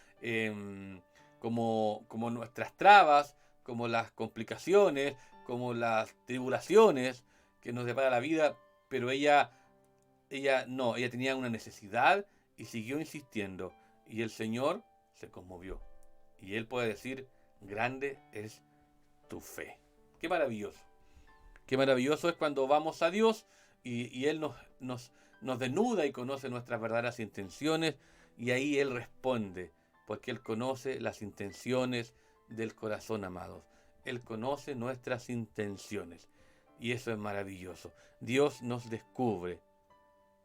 como nuestras trabas, como las complicaciones, como las tribulaciones que nos depara la vida, pero ella tenía una necesidad y siguió insistiendo, y el Señor se conmovió, y Él puede decir: grande es tu fe. Qué maravilloso es cuando vamos a Dios y Él nos desnuda y conoce nuestras verdaderas intenciones, y ahí Él responde, porque Él conoce las intenciones del corazón, amados. Él conoce nuestras intenciones. Y eso es maravilloso. Dios nos descubre.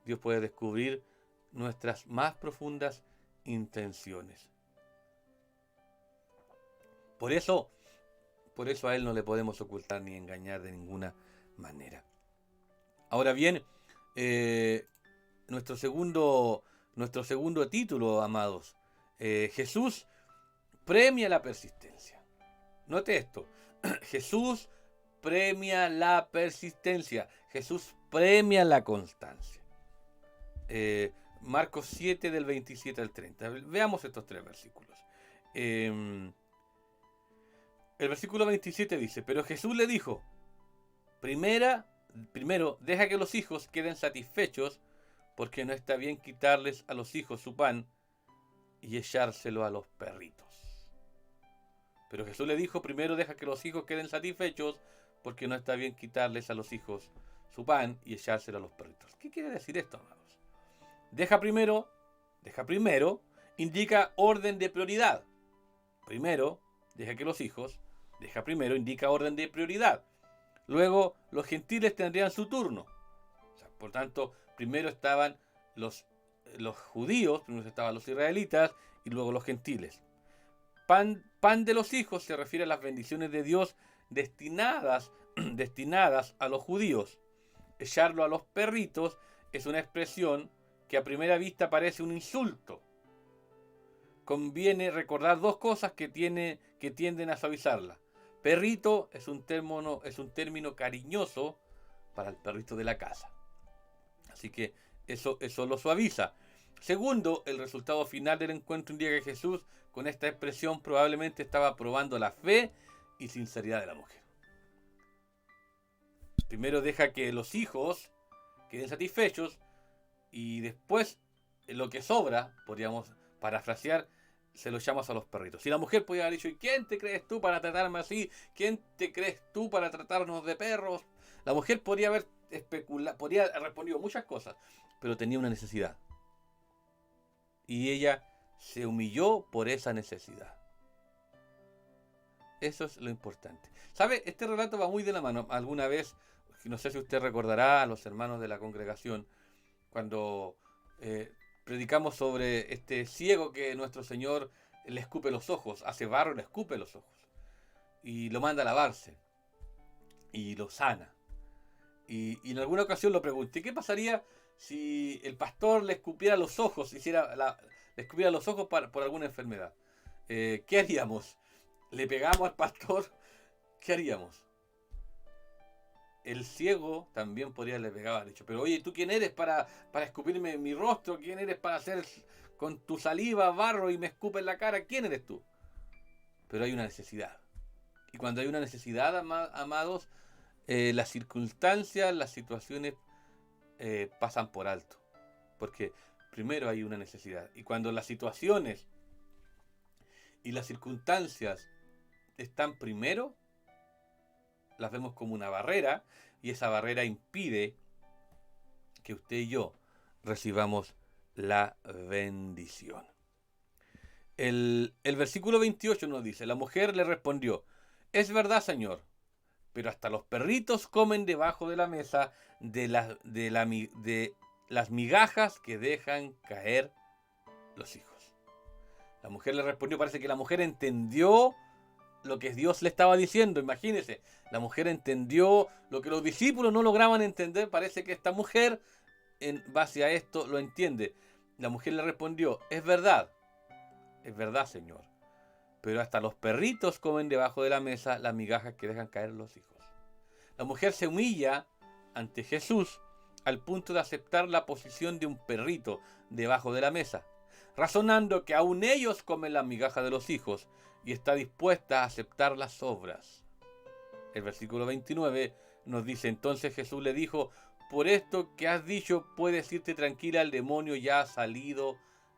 Dios puede descubrir nuestras más profundas intenciones. Por eso a Él no le podemos ocultar ni engañar de ninguna manera. Ahora bien, nuestro segundo título, amados, Jesús premia la persistencia. Note esto: Jesús premia la persistencia, Jesús premia la constancia. Marcos 7 del 27 al 30. Veamos estos tres versículos. El versículo 27 dice: pero Jesús le dijo: primero deja que los hijos queden satisfechos, porque no está bien quitarles a los hijos su pan y echárselo a los perritos. Pero Jesús le dijo: primero deja que los hijos queden satisfechos, porque no está bien quitarles a los hijos su pan y echárselo a los perritos. ¿Qué quiere decir esto, amados? Deja primero indica orden de prioridad. Primero, deja que los hijos, deja primero indica orden de prioridad. Luego, los gentiles tendrían su turno. O sea, por tanto, primero estaban los judíos, primero estaban los israelitas y luego los gentiles. Pan de los hijos se refiere a las bendiciones de Dios destinadas a los judíos. echarlo a los perritos es una expresión que a primera vista parece un insulto. Conviene recordar dos cosas que tienden a suavizarla. Perrito es un término cariñoso para el perrito de la casa. Así que eso lo suaviza. Segundo, el resultado final del encuentro indica que Jesús, con esta expresión, probablemente estaba probando la fe y sinceridad de la mujer. Primero deja que los hijos queden satisfechos y después lo que sobra, podríamos parafrasear, se lo llamas a los perritos. Si la mujer podía haber dicho, ¿y quién te crees tú para tratarme así? ¿Quién te crees tú para tratarnos de perros? La mujer podría haber respondido muchas cosas, pero tenía una necesidad. Y ella se humilló por esa necesidad. Eso es lo importante. ¿Sabe? Este relato va muy de la mano. Alguna vez, no sé si usted recordará a los hermanos de la congregación, cuando predicamos sobre este ciego que nuestro Señor le escupe los ojos, hace barro y le escupe los ojos. Y lo manda a lavarse. Y lo sana. Y en alguna ocasión lo pregunté, ¿qué pasaría si el pastor le escupiera los ojos, le escupiera los ojos por alguna enfermedad? ¿Qué haríamos? ¿Le pegamos al pastor? ¿Qué haríamos? El ciego también podría haberle pegado al hecho. Pero oye, ¿tú quién eres para escupirme mi rostro? ¿Quién eres para hacer con tu saliva barro y me escupe en la cara? ¿Quién eres tú? Pero hay una necesidad. Y cuando hay una necesidad, amados, las circunstancias, las situaciones pasan por alto. Porque primero hay una necesidad. Y cuando las situaciones y las circunstancias están primero, las vemos como una barrera, y esa barrera impide que usted y yo recibamos la bendición. El versículo 28 nos dice, la mujer le respondió, es verdad, Señor, pero hasta los perritos comen debajo de la mesa de las migajas que dejan caer los hijos. La mujer le respondió, parece que la mujer entendió lo que Dios le estaba diciendo. Imagínense, la mujer entendió lo que los discípulos no lograban entender. Parece que esta mujer, en base a esto, lo entiende. La mujer le respondió, es verdad, Señor, pero hasta los perritos comen debajo de la mesa las migajas que dejan caer los hijos. La mujer se humilla ante Jesús al punto de aceptar la posición de un perrito debajo de la mesa, razonando que aún ellos comen las migajas de los hijos, y está dispuesta a aceptar las obras. El versículo 29 nos dice, entonces Jesús le dijo, por esto que has dicho, puedes irte tranquila, el demonio ya ha salido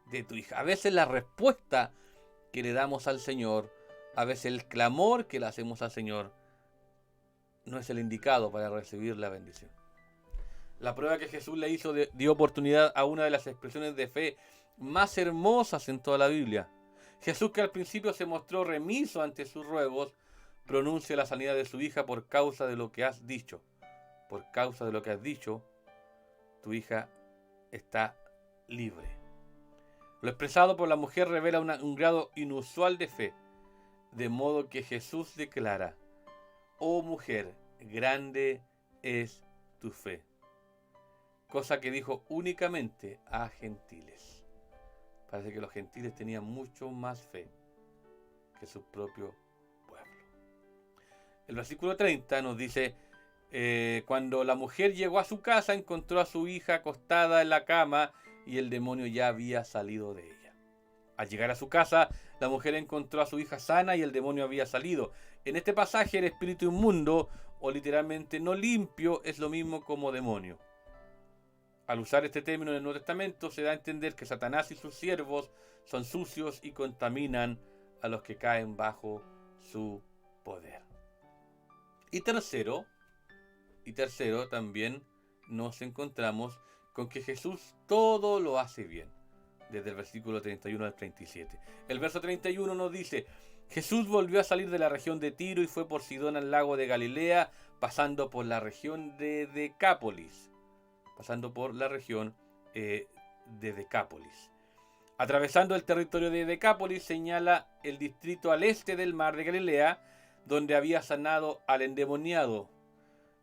de tu hija. A veces la respuesta que le damos al Señor, a veces el clamor que le hacemos al Señor, no es el indicado para recibir la bendición. La prueba que Jesús le hizo dio oportunidad a una de las expresiones de fe más hermosas en toda la Biblia. Jesús, que al principio se mostró remiso ante sus ruegos, pronuncia la sanidad de su hija por causa de lo que has dicho. Por causa de lo que has dicho, tu hija está libre. Lo expresado por la mujer revela un grado inusual de fe, de modo que Jesús declara, oh mujer, grande es tu fe. Cosa que dijo únicamente a gentiles. Parece que los gentiles tenían mucho más fe que su propio pueblo. El versículo 30 nos dice, cuando la mujer llegó a su casa, encontró a su hija acostada en la cama y el demonio ya había salido de ella. Al llegar a su casa, la mujer encontró a su hija sana y el demonio había salido. En este pasaje, el espíritu inmundo, o literalmente no limpio, es lo mismo como demonio. Al usar este término en el Nuevo Testamento, se da a entender que Satanás y sus siervos son sucios y contaminan a los que caen bajo su poder. Y tercero, también nos encontramos con que Jesús todo lo hace bien, desde el versículo 31 al 37. El verso 31 nos dice, Jesús volvió a salir de la región de Tiro y fue por Sidón al lago de Galilea, pasando por la región de Decápolis. Atravesando el territorio de Decápolis, señala el distrito al este del mar de Galilea, donde había sanado al endemoniado.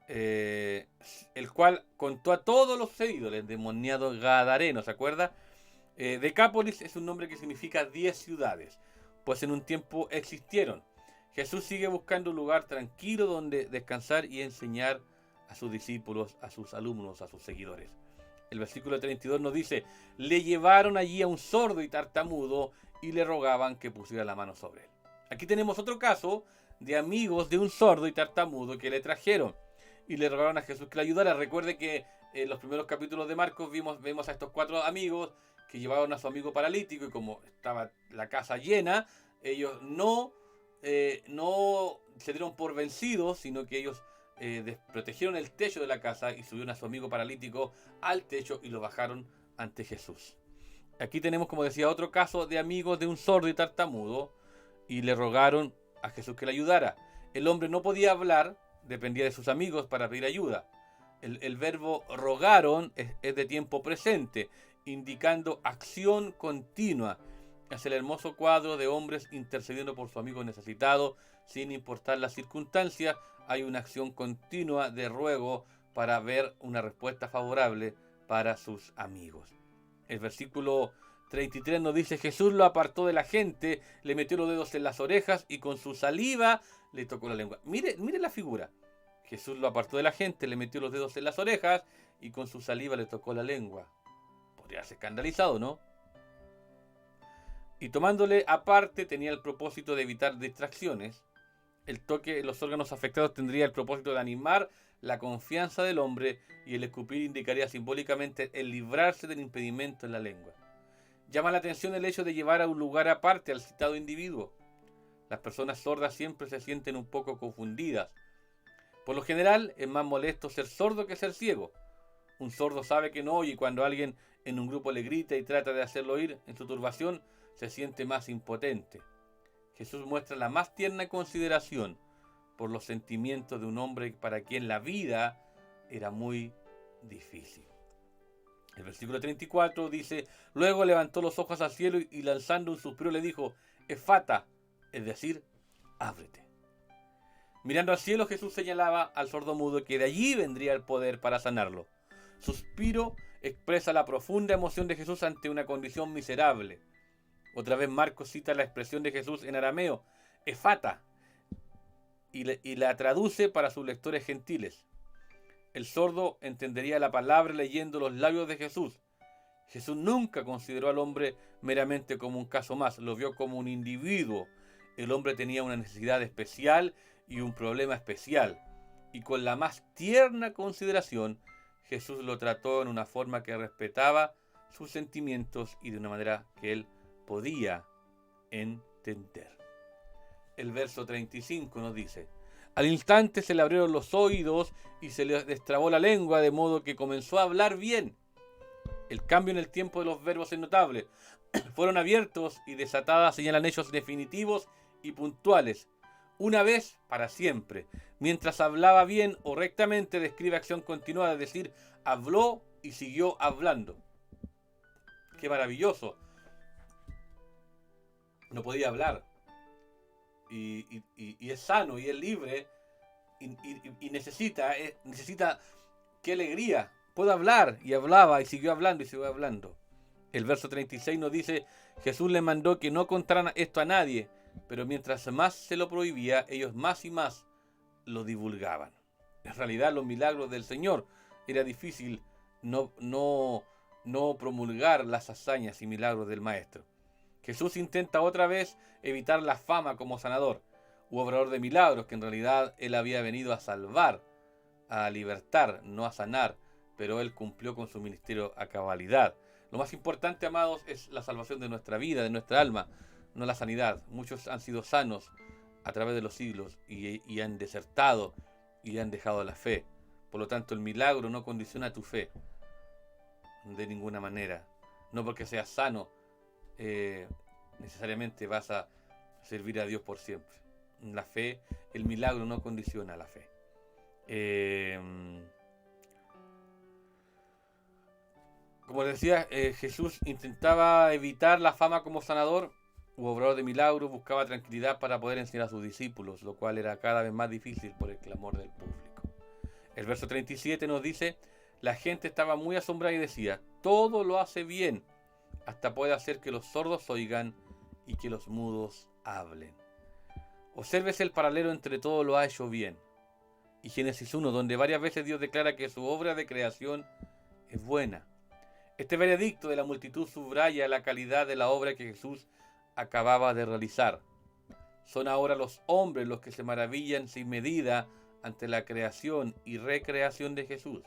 el cual contó a todos los seguidores el endemoniado gadareno, ¿se acuerda? Decápolis es un nombre que significa 10 ciudades, pues en un tiempo existieron. Jesús sigue buscando un lugar tranquilo donde descansar y enseñar a sus discípulos, a sus alumnos, a sus seguidores. El versículo 32 nos dice: le llevaron allí a un sordo y tartamudo y le rogaban que pusiera la mano sobre él. Aquí tenemos otro caso de amigos de un sordo y tartamudo que le trajeron y le rogaron a Jesús que le ayudara. Recuerde que en los primeros capítulos de Marcos vemos a estos 4 amigos que llevaron a su amigo paralítico, y como estaba la casa llena, ellos no se dieron por vencidos, sino que ellos desprotegieron el techo de la casa y subieron a su amigo paralítico al techo y lo bajaron ante Jesús. Aquí tenemos, como decía, otro caso de amigos de un sordo y tartamudo y le rogaron a Jesús que le ayudara. El hombre no podía hablar, dependía de sus amigos para pedir ayuda. El verbo rogaron es de tiempo presente, indicando acción continua. Es el hermoso cuadro de hombres intercediendo por su amigo necesitado, sin importar las circunstancias. Hay una acción continua de ruego para ver una respuesta favorable para sus amigos. El versículo 33 nos dice: Jesús lo apartó de la gente, le metió los dedos en las orejas y con su saliva le tocó la lengua. Mire la figura. Jesús lo apartó de la gente, le metió los dedos en las orejas y con su saliva le tocó la lengua. Podría ser escandalizado, ¿no? Y tomándole aparte tenía el propósito de evitar distracciones. El toque en los órganos afectados tendría el propósito de animar la confianza del hombre, y el escupir indicaría simbólicamente el librarse del impedimento en la lengua. Llama la atención el hecho de llevar a un lugar aparte al citado individuo. Las personas sordas siempre se sienten un poco confundidas. Por lo general, es más molesto ser sordo que ser ciego. Un sordo sabe que no oye, y cuando alguien en un grupo le grita y trata de hacerlo oír en su turbación, se siente más impotente. Jesús muestra la más tierna consideración por los sentimientos de un hombre para quien la vida era muy difícil. El versículo 34 dice: luego levantó los ojos al cielo y lanzando un suspiro le dijo: Efata, es decir, ábrete. Mirando al cielo, Jesús señalaba al sordomudo que de allí vendría el poder para sanarlo. Suspiro expresa la profunda emoción de Jesús ante una condición miserable. Otra vez Marcos cita la expresión de Jesús en arameo, efata, y la traduce para sus lectores gentiles. El sordo entendería la palabra leyendo los labios de Jesús. Jesús nunca consideró al hombre meramente como un caso más, lo vio como un individuo. El hombre tenía una necesidad especial y un problema especial, y con la más tierna consideración, Jesús lo trató en una forma que respetaba sus sentimientos y de una manera que él podía entender. El verso 35 nos dice: al instante se le abrieron los oídos y se le destrabó la lengua, de modo que comenzó a hablar bien. El cambio en el tiempo de los verbos es notable. Fueron abiertos y desatadas señalan hechos definitivos y puntuales. Una vez para siempre. Mientras hablaba bien o rectamente, describe acción continuada, es decir, habló y siguió hablando. ¡Qué maravilloso! No podía hablar. Y es sano y es libre y necesita qué alegría. Puedo hablar, y hablaba y siguió hablando y siguió hablando. El verso 36 nos dice: Jesús le mandó que no contaran esto a nadie, pero mientras más se lo prohibía, ellos más y más lo divulgaban. En realidad, los milagros del Señor era difícil no promulgar las hazañas y milagros del Maestro. Jesús intenta otra vez evitar la fama como sanador u obrador de milagros, que en realidad él había venido a salvar, a libertar, no a sanar, pero él cumplió con su ministerio a cabalidad. Lo más importante, amados, es la salvación de nuestra vida, de nuestra alma, no la sanidad. Muchos han sido sanos a través de los siglos y han desertado y han dejado la fe. Por lo tanto, el milagro no condiciona tu fe de ninguna manera. No porque seas sano necesariamente vas a servir a Dios por siempre. La fe, el milagro no condiciona la fe. Como decía, Jesús intentaba evitar la fama como sanador u obrador de milagros, buscaba tranquilidad para poder enseñar a sus discípulos, lo cual era cada vez más difícil por el clamor del público. El verso 37 nos dice: la gente estaba muy asombrada y decía: todo lo hace bien, hasta puede hacer que los sordos oigan y que los mudos hablen. Obsérvese el paralelo entre todo lo ha hecho bien y Génesis 1, donde varias veces Dios declara que su obra de creación es buena. Este veredicto de la multitud subraya la calidad de la obra que Jesús acababa de realizar. Son ahora los hombres los que se maravillan sin medida ante la creación y recreación de Jesús.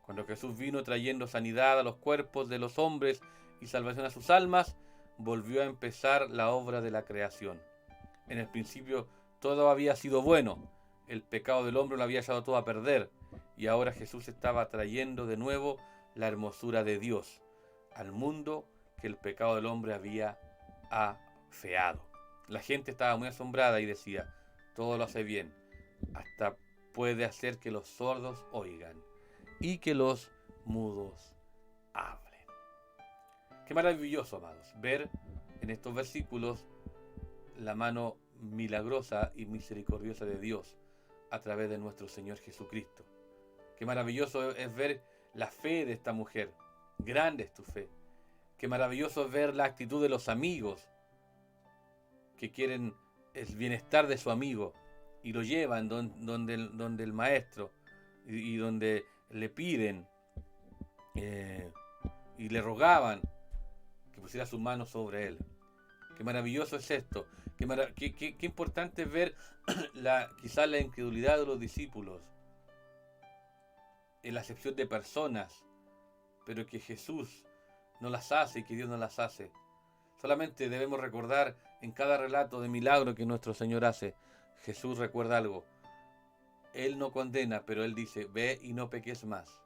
Cuando Jesús vino trayendo sanidad a los cuerpos de los hombres y salvación a sus almas, volvió a empezar la obra de la creación. En el principio todo había sido bueno, el pecado del hombre lo había echado todo a perder, y ahora Jesús estaba trayendo de nuevo la hermosura de Dios al mundo que el pecado del hombre había afeado. La gente estaba muy asombrada y decía: todo lo hace bien, hasta puede hacer que los sordos oigan y que los mudos hablen. Qué maravilloso, amados, ver en estos versículos la mano milagrosa y misericordiosa de Dios a través de nuestro Señor Jesucristo. Qué maravilloso es ver la fe de esta mujer. Grande es tu fe. Qué maravilloso es ver la actitud de los amigos que quieren el bienestar de su amigo y lo llevan donde el maestro y donde le piden y le rogaban que pusiera sus manos sobre él. Qué maravilloso es esto. Qué importante es ver quizás la incredulidad de los discípulos en la acepción de personas, pero que Jesús no las hace y que Dios no las hace. Solamente debemos recordar en cada relato de milagro que nuestro Señor hace, Jesús recuerda algo. Él no condena, pero Él dice: ve y no peques más,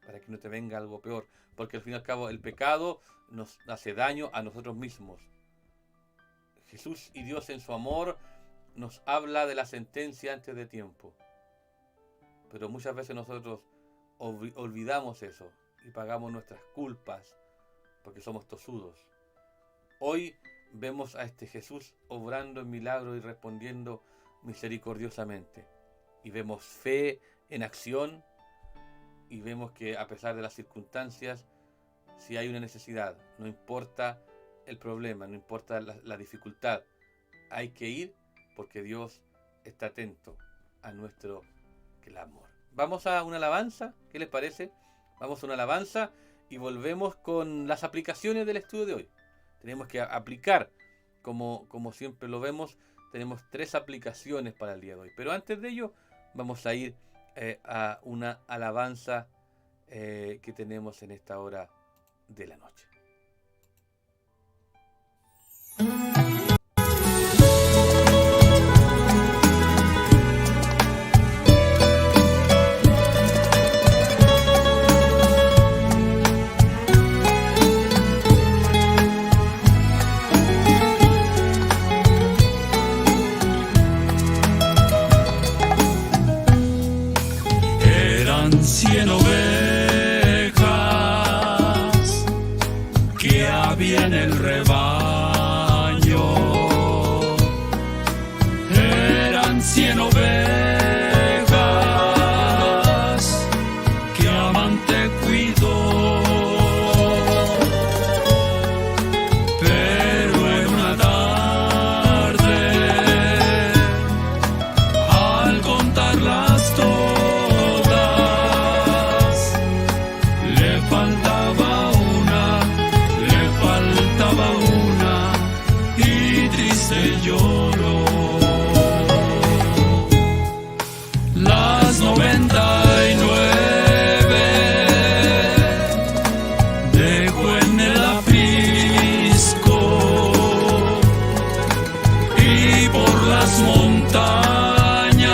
para que no te venga algo peor, porque al fin y al cabo el pecado nos hace daño a nosotros mismos. Jesús y Dios en su amor nos habla de la sentencia antes de tiempo, pero muchas veces nosotros olvidamos eso y pagamos nuestras culpas porque somos tosudos. Hoy vemos a este Jesús obrando en milagros y respondiendo misericordiosamente, y vemos fe en acción, y vemos que a pesar de las circunstancias, si hay una necesidad, no importa el problema, no importa la dificultad, hay que ir porque Dios está atento a nuestro clamor. Vamos a una alabanza, ¿qué les parece? Vamos a una alabanza y volvemos con las aplicaciones del estudio de hoy. Tenemos que aplicar, como siempre lo vemos, tenemos 3 aplicaciones para el día de hoy. Pero antes de ello, vamos a ir a una alabanza que tenemos en esta hora de la noche. Eran 100 ovejas que había en el rebaño. Eran 100 ovejas que amante cuidó. Pero en una tarde, al contarlas todas, le faltaba una y triste lloró. Las 99 dejó en el aprisco y por las montañas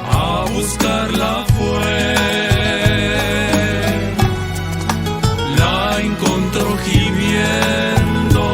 a buscarla fue. La encontró gimiendo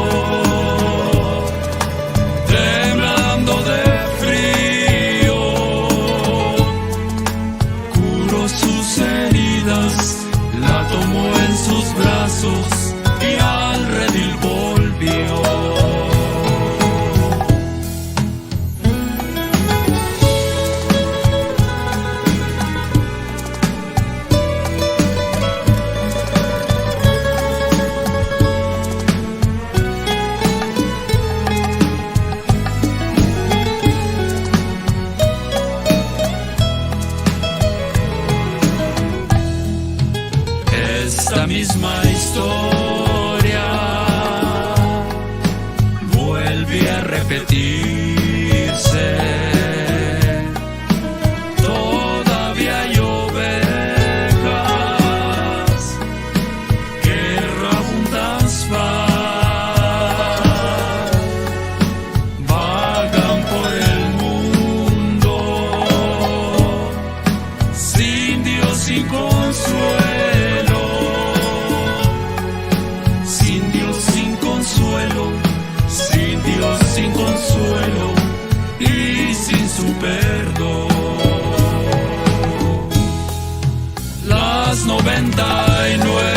repetirse. Todavía hay ovejas que errabunden vagan por el mundo sin Dios, sin consuelo, sin Dios, sin consuelo, sin Dios, sin consuelo y sin su perdón. Las 99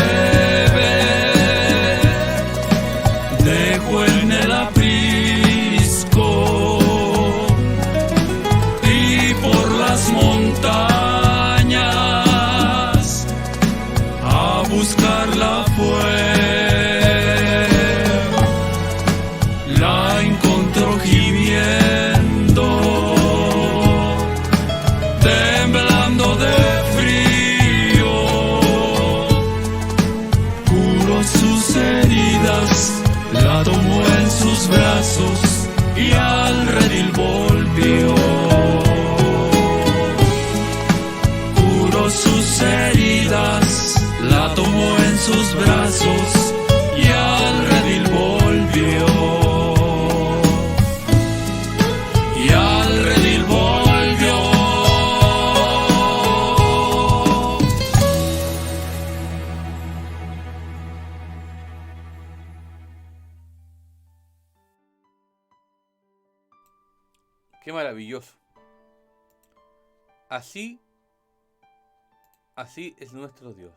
dejo en el aprisco y por las montañas a buscarla fue. La encontró gimiendo, temblando de frío, curó sus heridas, la tomó en sus brazos y al redil volvió. Curó sus heridas, la tomó en sus brazos y al redil volvió. Y al redil volvió. Qué maravilloso. Así es nuestro Dios.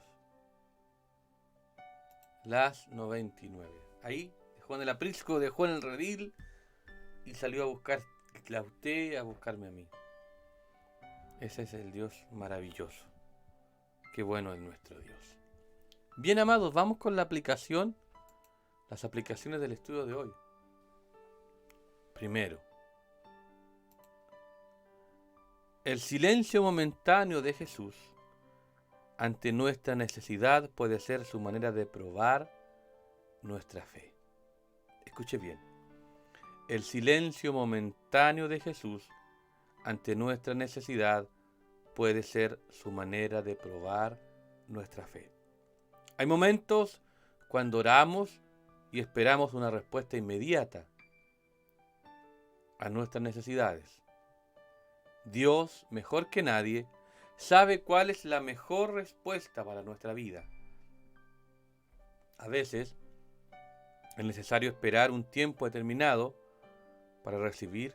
Las 99. Ahí dejó en el aprisco, dejó en el redil y salió a buscar a usted, a buscarme a mí. Ese es el Dios maravilloso. Qué bueno es nuestro Dios. Bien, amados, vamos con la aplicación, las aplicaciones del estudio de hoy. Primero, el silencio momentáneo de Jesús ante nuestra necesidad puede ser su manera de probar nuestra fe. Escuche bien. El silencio momentáneo de Jesús ante nuestra necesidad puede ser su manera de probar nuestra fe. Hay momentos cuando oramos y esperamos una respuesta inmediata a nuestras necesidades. Dios, mejor que nadie, sabe cuál es la mejor respuesta para nuestra vida. A veces es necesario esperar un tiempo determinado para recibir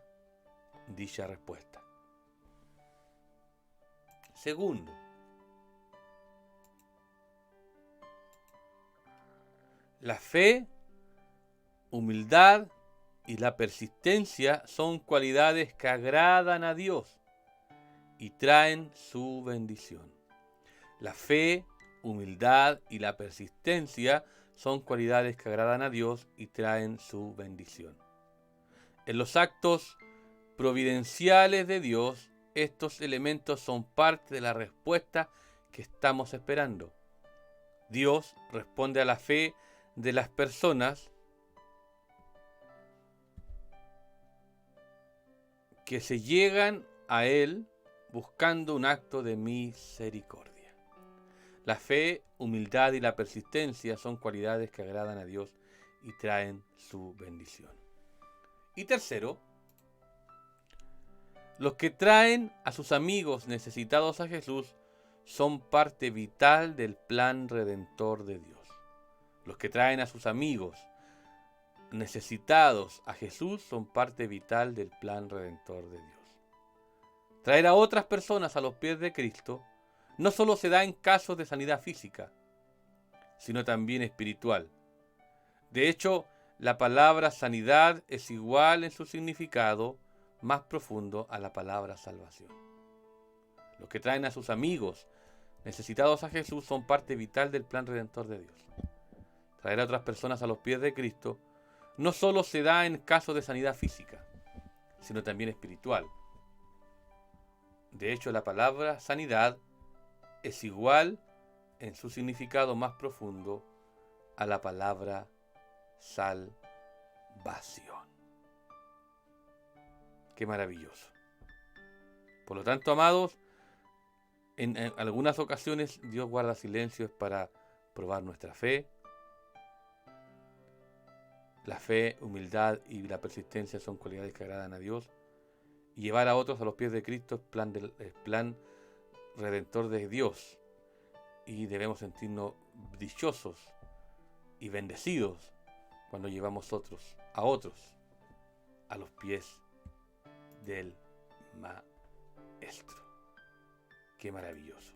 dicha respuesta. Segundo, la fe, humildad y la persistencia son cualidades que agradan a Dios y traen su bendición. La fe, humildad y la persistencia son cualidades que agradan a Dios y traen su bendición. En los actos providenciales de Dios, estos elementos son parte de la respuesta que estamos esperando. Dios responde a la fe de las personas que se llegan a Él buscando un acto de misericordia. La fe, humildad y la persistencia son cualidades que agradan a Dios y traen su bendición. Y tercero, los que traen a sus amigos necesitados a Jesús son parte vital del plan redentor de Dios. Los que traen a sus amigos necesitados a Jesús son parte vital del plan redentor de Dios. Traer a otras personas a los pies de Cristo no solo se da en casos de sanidad física, sino también espiritual. De hecho, la palabra sanidad es igual en su significado más profundo a la palabra salvación. Los que traen a sus amigos necesitados a Jesús son parte vital del plan redentor de Dios. Traer a otras personas a los pies de Cristo no solo se da en casos de sanidad física, sino también espiritual. De hecho, la palabra sanidad es igual en su significado más profundo a la palabra salvación. Qué maravilloso. Por lo tanto, amados, en algunas ocasiones Dios guarda silencio para probar nuestra fe. La fe, humildad y la persistencia son cualidades que agradan a Dios. Y llevar a otros a los pies de Cristo es plan redentor de Dios. Y debemos sentirnos dichosos y bendecidos cuando llevamos a otros a los pies del Maestro. Qué maravilloso.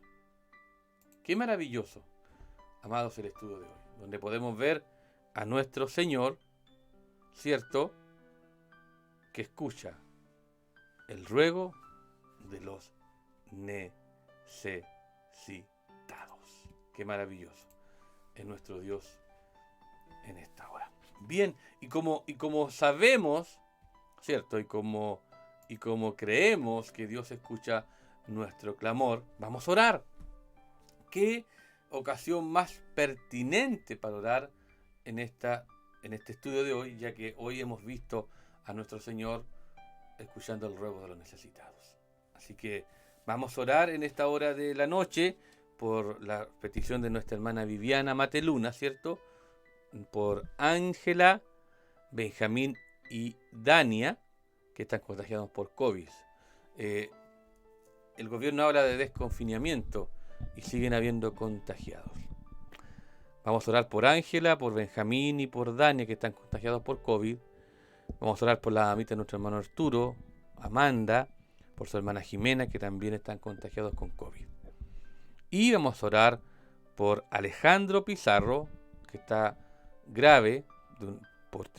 Qué maravilloso, amados, el estudio de hoy, donde podemos ver a nuestro Señor, ¿cierto?, que escucha el ruego de los necesitados. Qué maravilloso es nuestro Dios en esta hora. Bien, y como sabemos, ¿cierto?, y como creemos que Dios escucha nuestro clamor, vamos a orar. ¿Qué ocasión más pertinente para orar en este estudio de hoy, ya que hoy hemos visto a nuestro Señor escuchando el ruego de los necesitados? Así que vamos a orar en esta hora de la noche por la petición de nuestra hermana Viviana Mateluna, ¿cierto?, por Ángela, Benjamín y Dania, que están contagiados por COVID. El gobierno habla de desconfinamiento y siguen habiendo contagiados. Vamos a orar por Ángela, por Benjamín y por Dania, que están contagiados por COVID. Vamos a orar por la mamita de nuestro hermano Arturo, Amanda, por su hermana Jimena, que también están contagiados con COVID. Y vamos a orar por Alejandro Pizarro, que está grave por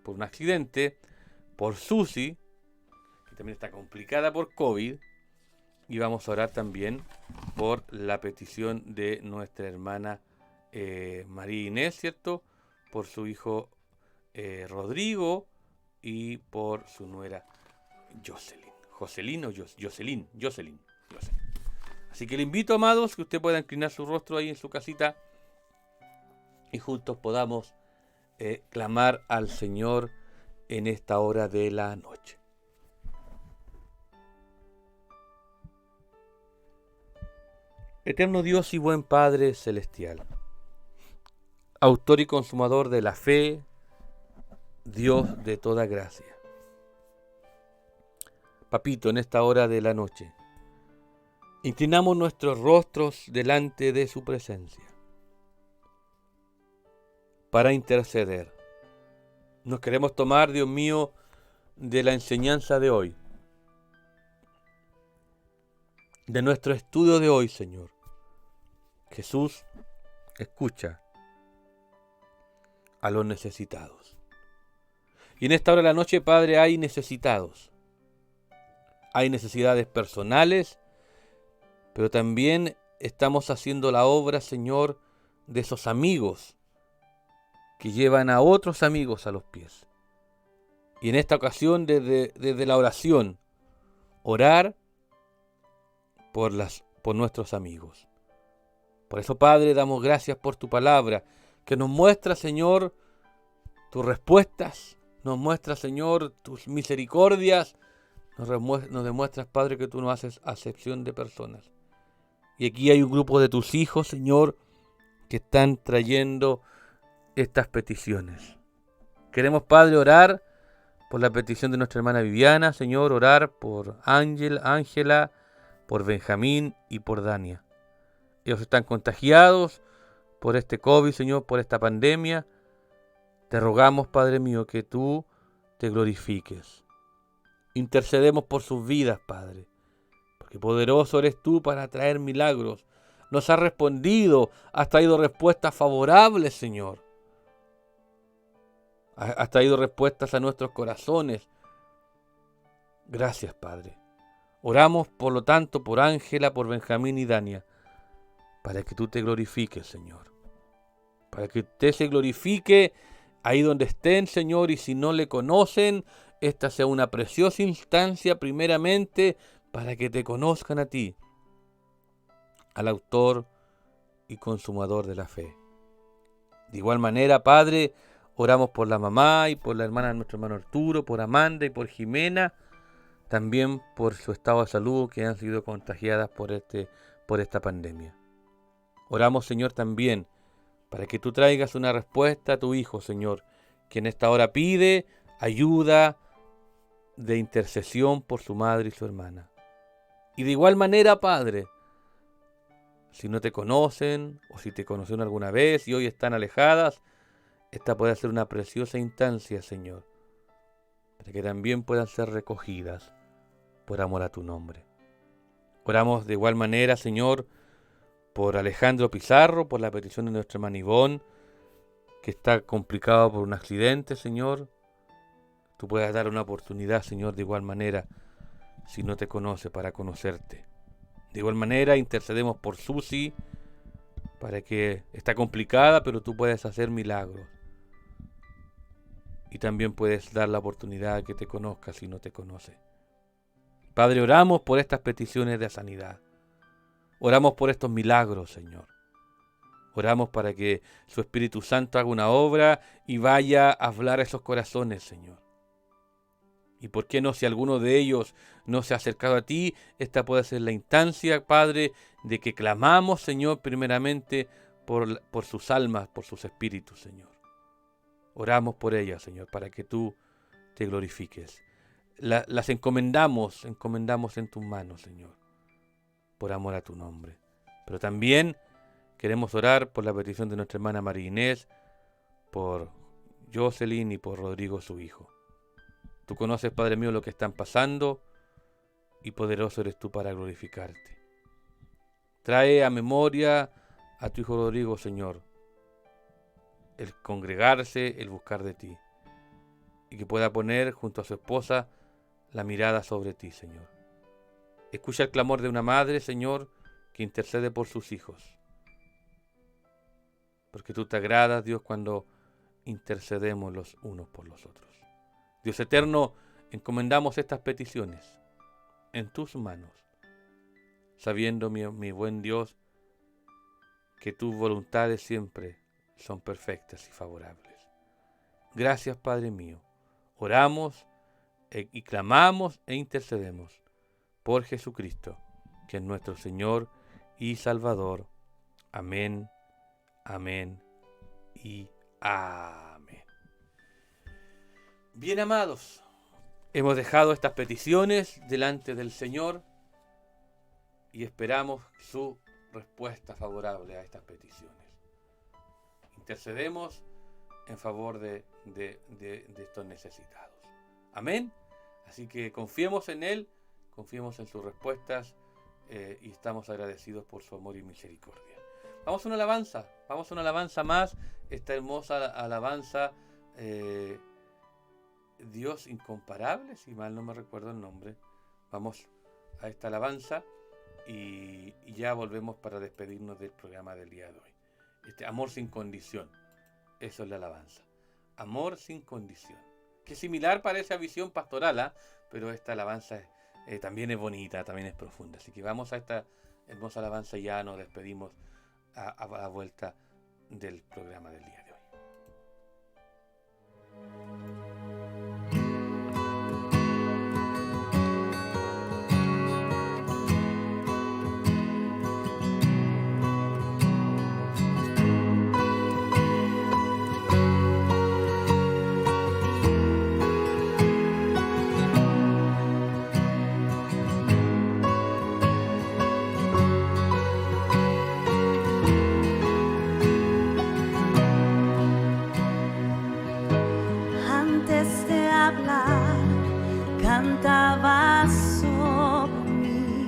un accidente, por Susi, que también está complicada por COVID. Y vamos a orar también por la petición de nuestra hermana María Inés, ¿cierto?, por su hijo Rodrigo y por su nuera Jocelyn. Así que le invito, amados, que usted pueda inclinar su rostro ahí en su casita y juntos podamos clamar al Señor en esta hora de la noche. Eterno Dios y buen Padre celestial, autor y consumador de la fe, Dios de toda gracia. Papito, en esta hora de la noche, inclinamos nuestros rostros delante de su presencia para interceder. Nos queremos tomar, Dios mío, de la enseñanza de hoy, de nuestro estudio de hoy, Señor. Jesús escucha a los necesitados. Y en esta hora de la noche, Padre, hay necesitados. Hay necesidades personales, pero también estamos haciendo la obra, Señor, de esos amigos que llevan a otros amigos a los pies. Y en esta ocasión, desde la oración, orar por nuestros amigos. Por eso, Padre, damos gracias por tu palabra, que nos muestra, Señor, tus respuestas, nos muestra, Señor, tus misericordias, nos demuestras, Padre, que tú no haces acepción de personas. Y aquí hay un grupo de tus hijos, Señor, que están trayendo estas peticiones. Queremos, Padre, orar por la petición de nuestra hermana Viviana, Señor, orar por Ángela, por Benjamín y por Dania. Ellos están contagiados por este COVID, Señor, por esta pandemia. Te rogamos, Padre mío, que tú te glorifiques. Intercedemos por sus vidas, Padre, porque poderoso eres tú para traer milagros. Nos has respondido, has traído respuestas favorables, Señor. Has traído respuestas a nuestros corazones. Gracias, Padre. Oramos, por lo tanto, por Ángela, por Benjamín y Dania, para que tú te glorifiques, Señor. Para que usted se glorifique ahí donde estén, Señor, y si no le conocen, esta sea una preciosa instancia, primeramente, para que te conozcan a ti, al autor y consumador de la fe. De igual manera, Padre, oramos por la mamá y por la hermana de nuestro hermano Arturo, por Amanda y por Jimena, también por su estado de salud, que han sido contagiadas por esta pandemia. Oramos, Señor, también para que tú traigas una respuesta a tu Hijo, Señor, que en esta hora pide ayuda de intercesión por su madre y su hermana. Y de igual manera, Padre, si no te conocen o si te conocieron alguna vez y hoy están alejadas, esta puede ser una preciosa instancia, Señor, para que también puedan ser recogidas por amor a tu nombre. Oramos de igual manera, Señor, por Alejandro Pizarro, por la petición de nuestra hermana Ivonne, que está complicado por un accidente, Señor. Tú puedas dar una oportunidad, Señor, de igual manera, si no te conoce, para conocerte. De igual manera, intercedemos por Susi, para que está complicada, pero tú puedes hacer milagros. Y también puedes dar la oportunidad a que te conozca si no te conoce. Padre, oramos por estas peticiones de sanidad. Oramos por estos milagros, Señor. Oramos para que su Espíritu Santo haga una obra y vaya a hablar a esos corazones, Señor. Y por qué no, si alguno de ellos no se ha acercado a ti, esta puede ser la instancia, Padre, de que clamamos, Señor, primeramente por sus almas, por sus espíritus, Señor. Oramos por ellas, Señor, para que tú te glorifiques. Las encomendamos en tus manos, Señor, por amor a tu nombre. Pero también queremos orar por la petición de nuestra hermana María Inés, por Jocelyn y por Rodrigo, su hijo. Tú conoces, Padre mío, lo que están pasando y poderoso eres tú para glorificarte. Trae a memoria a tu hijo Rodrigo, Señor, el congregarse, el buscar de ti, y que pueda poner junto a su esposa la mirada sobre ti, Señor. Escucha el clamor de una madre, Señor, que intercede por sus hijos. Porque tú te agradas, Dios, cuando intercedemos los unos por los otros. Dios eterno, encomendamos estas peticiones en tus manos, sabiendo, mi buen Dios, que tus voluntades siempre son perfectas y favorables. Gracias, Padre mío. Oramos y clamamos e intercedemos por Jesucristo, que es nuestro Señor y Salvador. Amén, amén y amén. Bien, amados, hemos dejado estas peticiones delante del Señor y esperamos su respuesta favorable a estas peticiones. Intercedemos en favor de estos necesitados. Amén. Así que confiemos en Él, confiemos en sus respuestas y estamos agradecidos por su amor y misericordia. Vamos a una alabanza más, esta hermosa alabanza, Dios incomparable, si mal no me recuerdo el nombre. Vamos a esta alabanza y ya volvemos para despedirnos del programa del día de hoy. Amor sin condición, eso es la alabanza. Amor sin condición, que similar parece a Visión Pastoral, pero esta alabanza también es bonita, también es profunda. Así que vamos a esta hermosa alabanza y ya nos despedimos a la vuelta del programa del día de hoy. Cantaba sobre mí,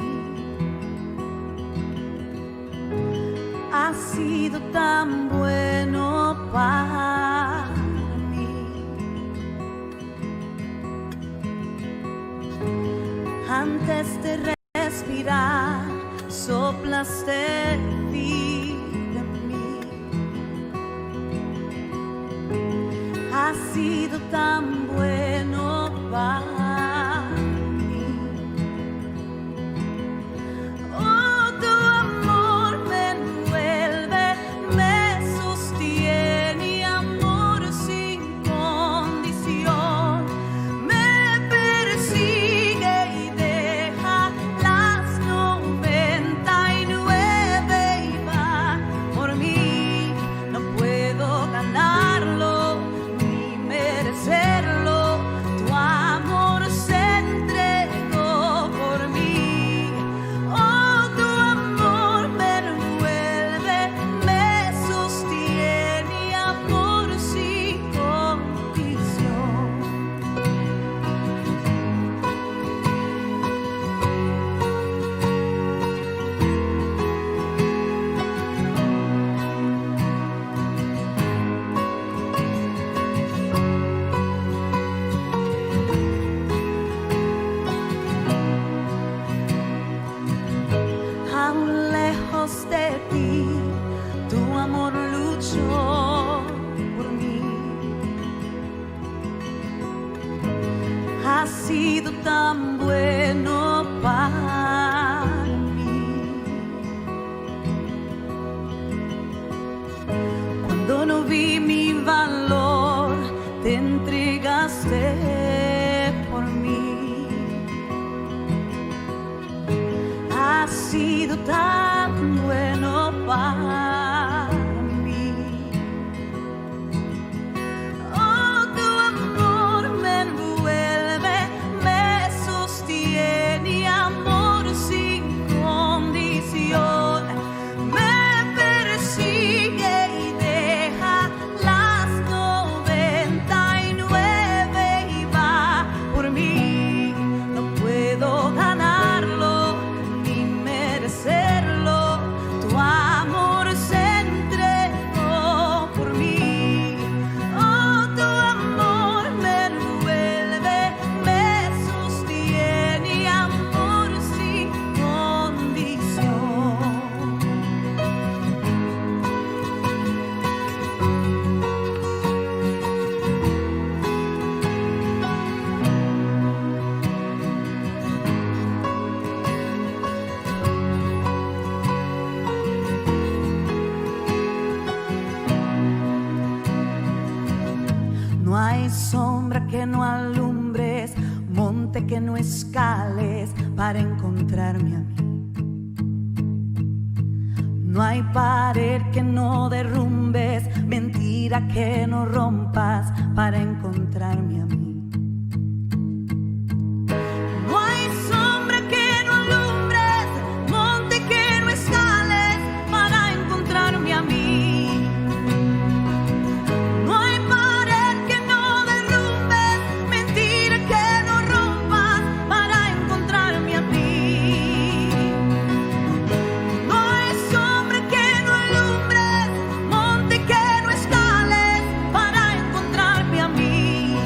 ha sido tan bueno para mí. Antes de respirar, soplaste vida en mí. Ha sido tan bueno para mí. Sigue has sido tan bueno para mí. Cuando no vi mi valor, te entregaste por mí. Has sido tan bueno para mí. Oh, tu amor me envuelve, me sostiene, amor sin condición. Me persigue y deja las 99 y va por mí. No puedo ganarlo ni merecerlo. Tu amor se entregó por mí. Oh, tu amor me envuelve, me sostiene, amor sin condición. No hay sombra que no alumbres, monte que no escales para encontrarme a mí. No hay pared que no derrumbes, mentira que no rompas para encontrarme a mí. No hay sombra que no alumbres, monte que no escales para encontrarme a mí. No hay pared que no derrumbes, mentira que no rompas para encontrarme a mí. No hay sombra que no alumbres, monte que no escales para encontrarme a mí.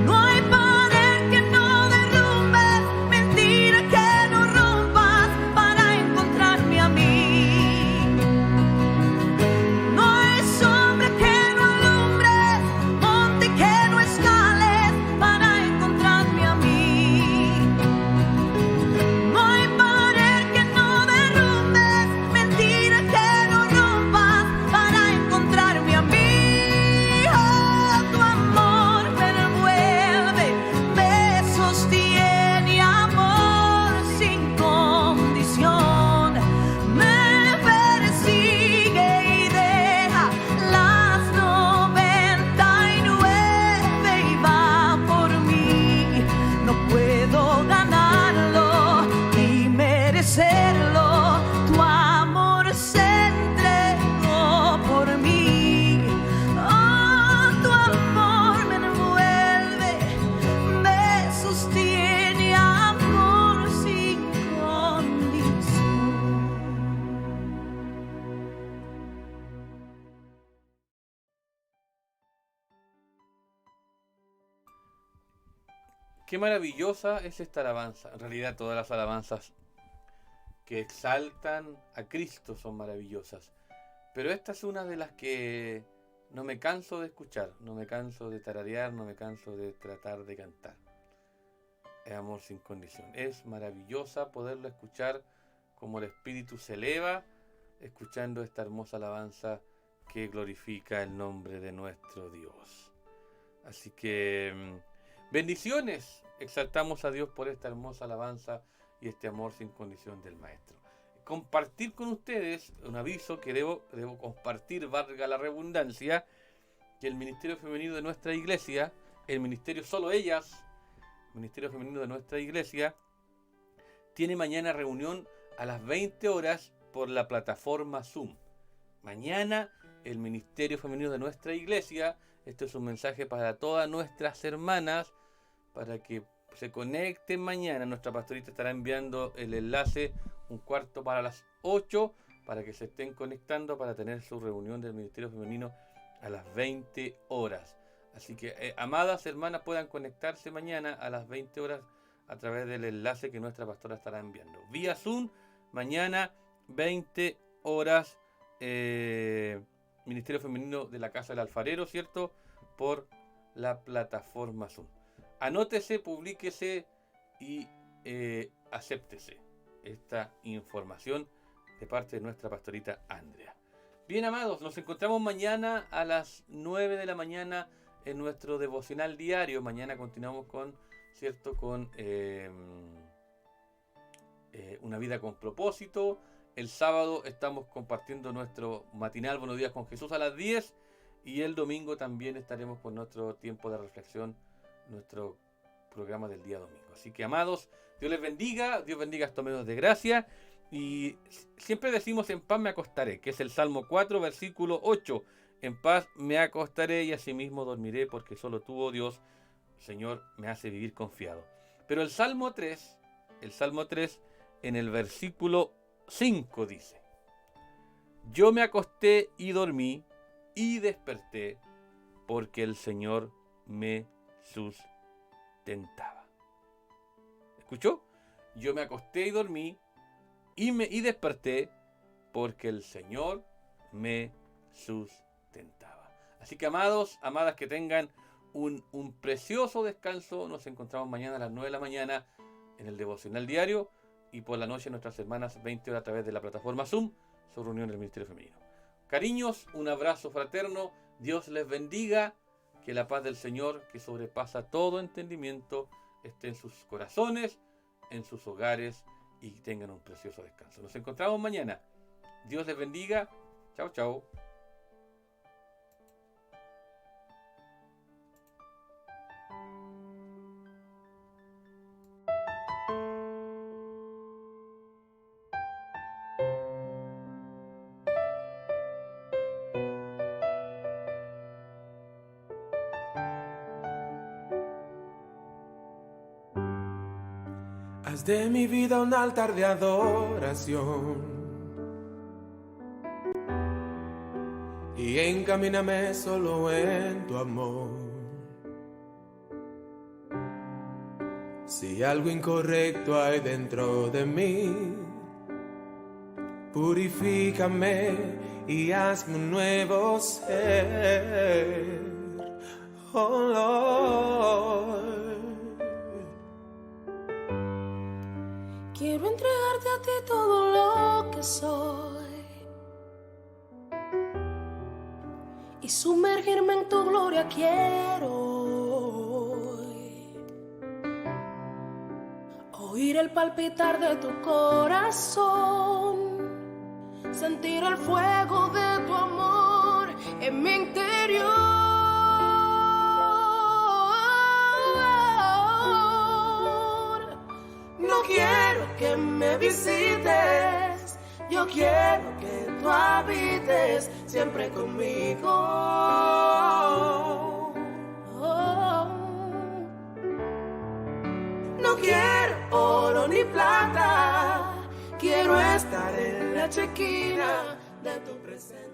No hay pared que no derrumbes, mentira que no rompas para encontrarme a mí. No hay sombra que no alumbres, monte que no escales para encontrarme a mí. No hay pared que no derrumbes, mentira que no rompas para encontrarme a mí. Oh, tu amor me envuelve, me sostiene, amor sin condición. Me persigue y deja las 99 y va por mí. No puedo ganarlo ni merecerlo. Tu amor se entregó por mí. Oh, tu amor me envuelve, me sostiene, amor sin condición. Qué maravillosa es esta alabanza. En realidad todas las alabanzas que exaltan a Cristo son maravillosas. Pero esta es una de las que no me canso de escuchar, no me canso de tararear, no me canso de tratar de cantar. Es amor sin condición. Es maravillosa poderlo escuchar como el espíritu se eleva, escuchando esta hermosa alabanza que glorifica el nombre de nuestro Dios. Así que bendiciones, exaltamos a Dios por esta hermosa alabanza y este amor sin condición del Maestro. Compartir con ustedes un aviso que debo compartir, valga la redundancia, que el Ministerio Femenino de nuestra iglesia, el Ministerio Solo Ellas, Ministerio Femenino de nuestra iglesia, tiene mañana reunión a las 20 horas por la plataforma Zoom. Mañana el Ministerio Femenino de nuestra iglesia, esto es un mensaje para todas nuestras hermanas, para que se conecten mañana. Nuestra pastorita estará enviando el enlace 7:45 para que se estén conectando para tener su reunión del Ministerio Femenino a las 20 horas. Así que, amadas hermanas, puedan conectarse mañana a las 20 horas a través del enlace que nuestra pastora estará enviando. Vía Zoom, mañana 20 horas, Ministerio Femenino de la Casa del Alfarero, ¿cierto? Por la plataforma Zoom. Anótese, publíquese y acéptese esta información de parte de nuestra pastorita Andrea. Bien, amados, nos encontramos mañana a las 9 de la mañana en nuestro devocional diario. Mañana continuamos con una vida con propósito. El sábado estamos compartiendo nuestro matinal Buenos Días con Jesús a las 10. Y el domingo también estaremos con nuestro tiempo de reflexión, nuestro programa del día domingo. Así que, amados, Dios les bendiga, Dios bendiga estos medios de gracia. Y siempre decimos: en paz me acostaré, que es el Salmo 4, versículo 8. En paz me acostaré y asimismo dormiré, porque solo tú, oh Dios, Señor, me hace vivir confiado. Pero el Salmo 3, en el versículo 5 dice: yo me acosté y dormí y desperté, porque el Señor me sustentaba. ¿Escuchó? Yo me acosté y dormí y desperté, porque el Señor me sustentaba. Así que, amados, amadas, que tengan un precioso descanso. Nos encontramos mañana a las 9 de la mañana en el devocional diario, y por la noche nuestras hermanas 20 horas a través de la plataforma Zoom, su reunión del Ministerio Femenino. Cariños, un abrazo fraterno, Dios les bendiga, que la paz del Señor, que sobrepasa todo entendimiento, esté en sus corazones, en sus hogares, y tengan un precioso descanso. Nos encontramos mañana. Dios les bendiga. Chao, chao. Haz de mi vida un altar de adoración y encamíname solo en tu amor. Si algo incorrecto hay dentro de mí, purifícame y hazme un nuevo ser. Oh Lord. Quiero entregarte a ti todo lo que soy y sumergirme en tu gloria. Quiero oír el palpitar de tu corazón, sentir el fuego de tu amor en mi interior. No quiero que me visites, yo quiero que tú habites siempre conmigo. No quiero oro ni plata, quiero estar en la chequina de tu presencia.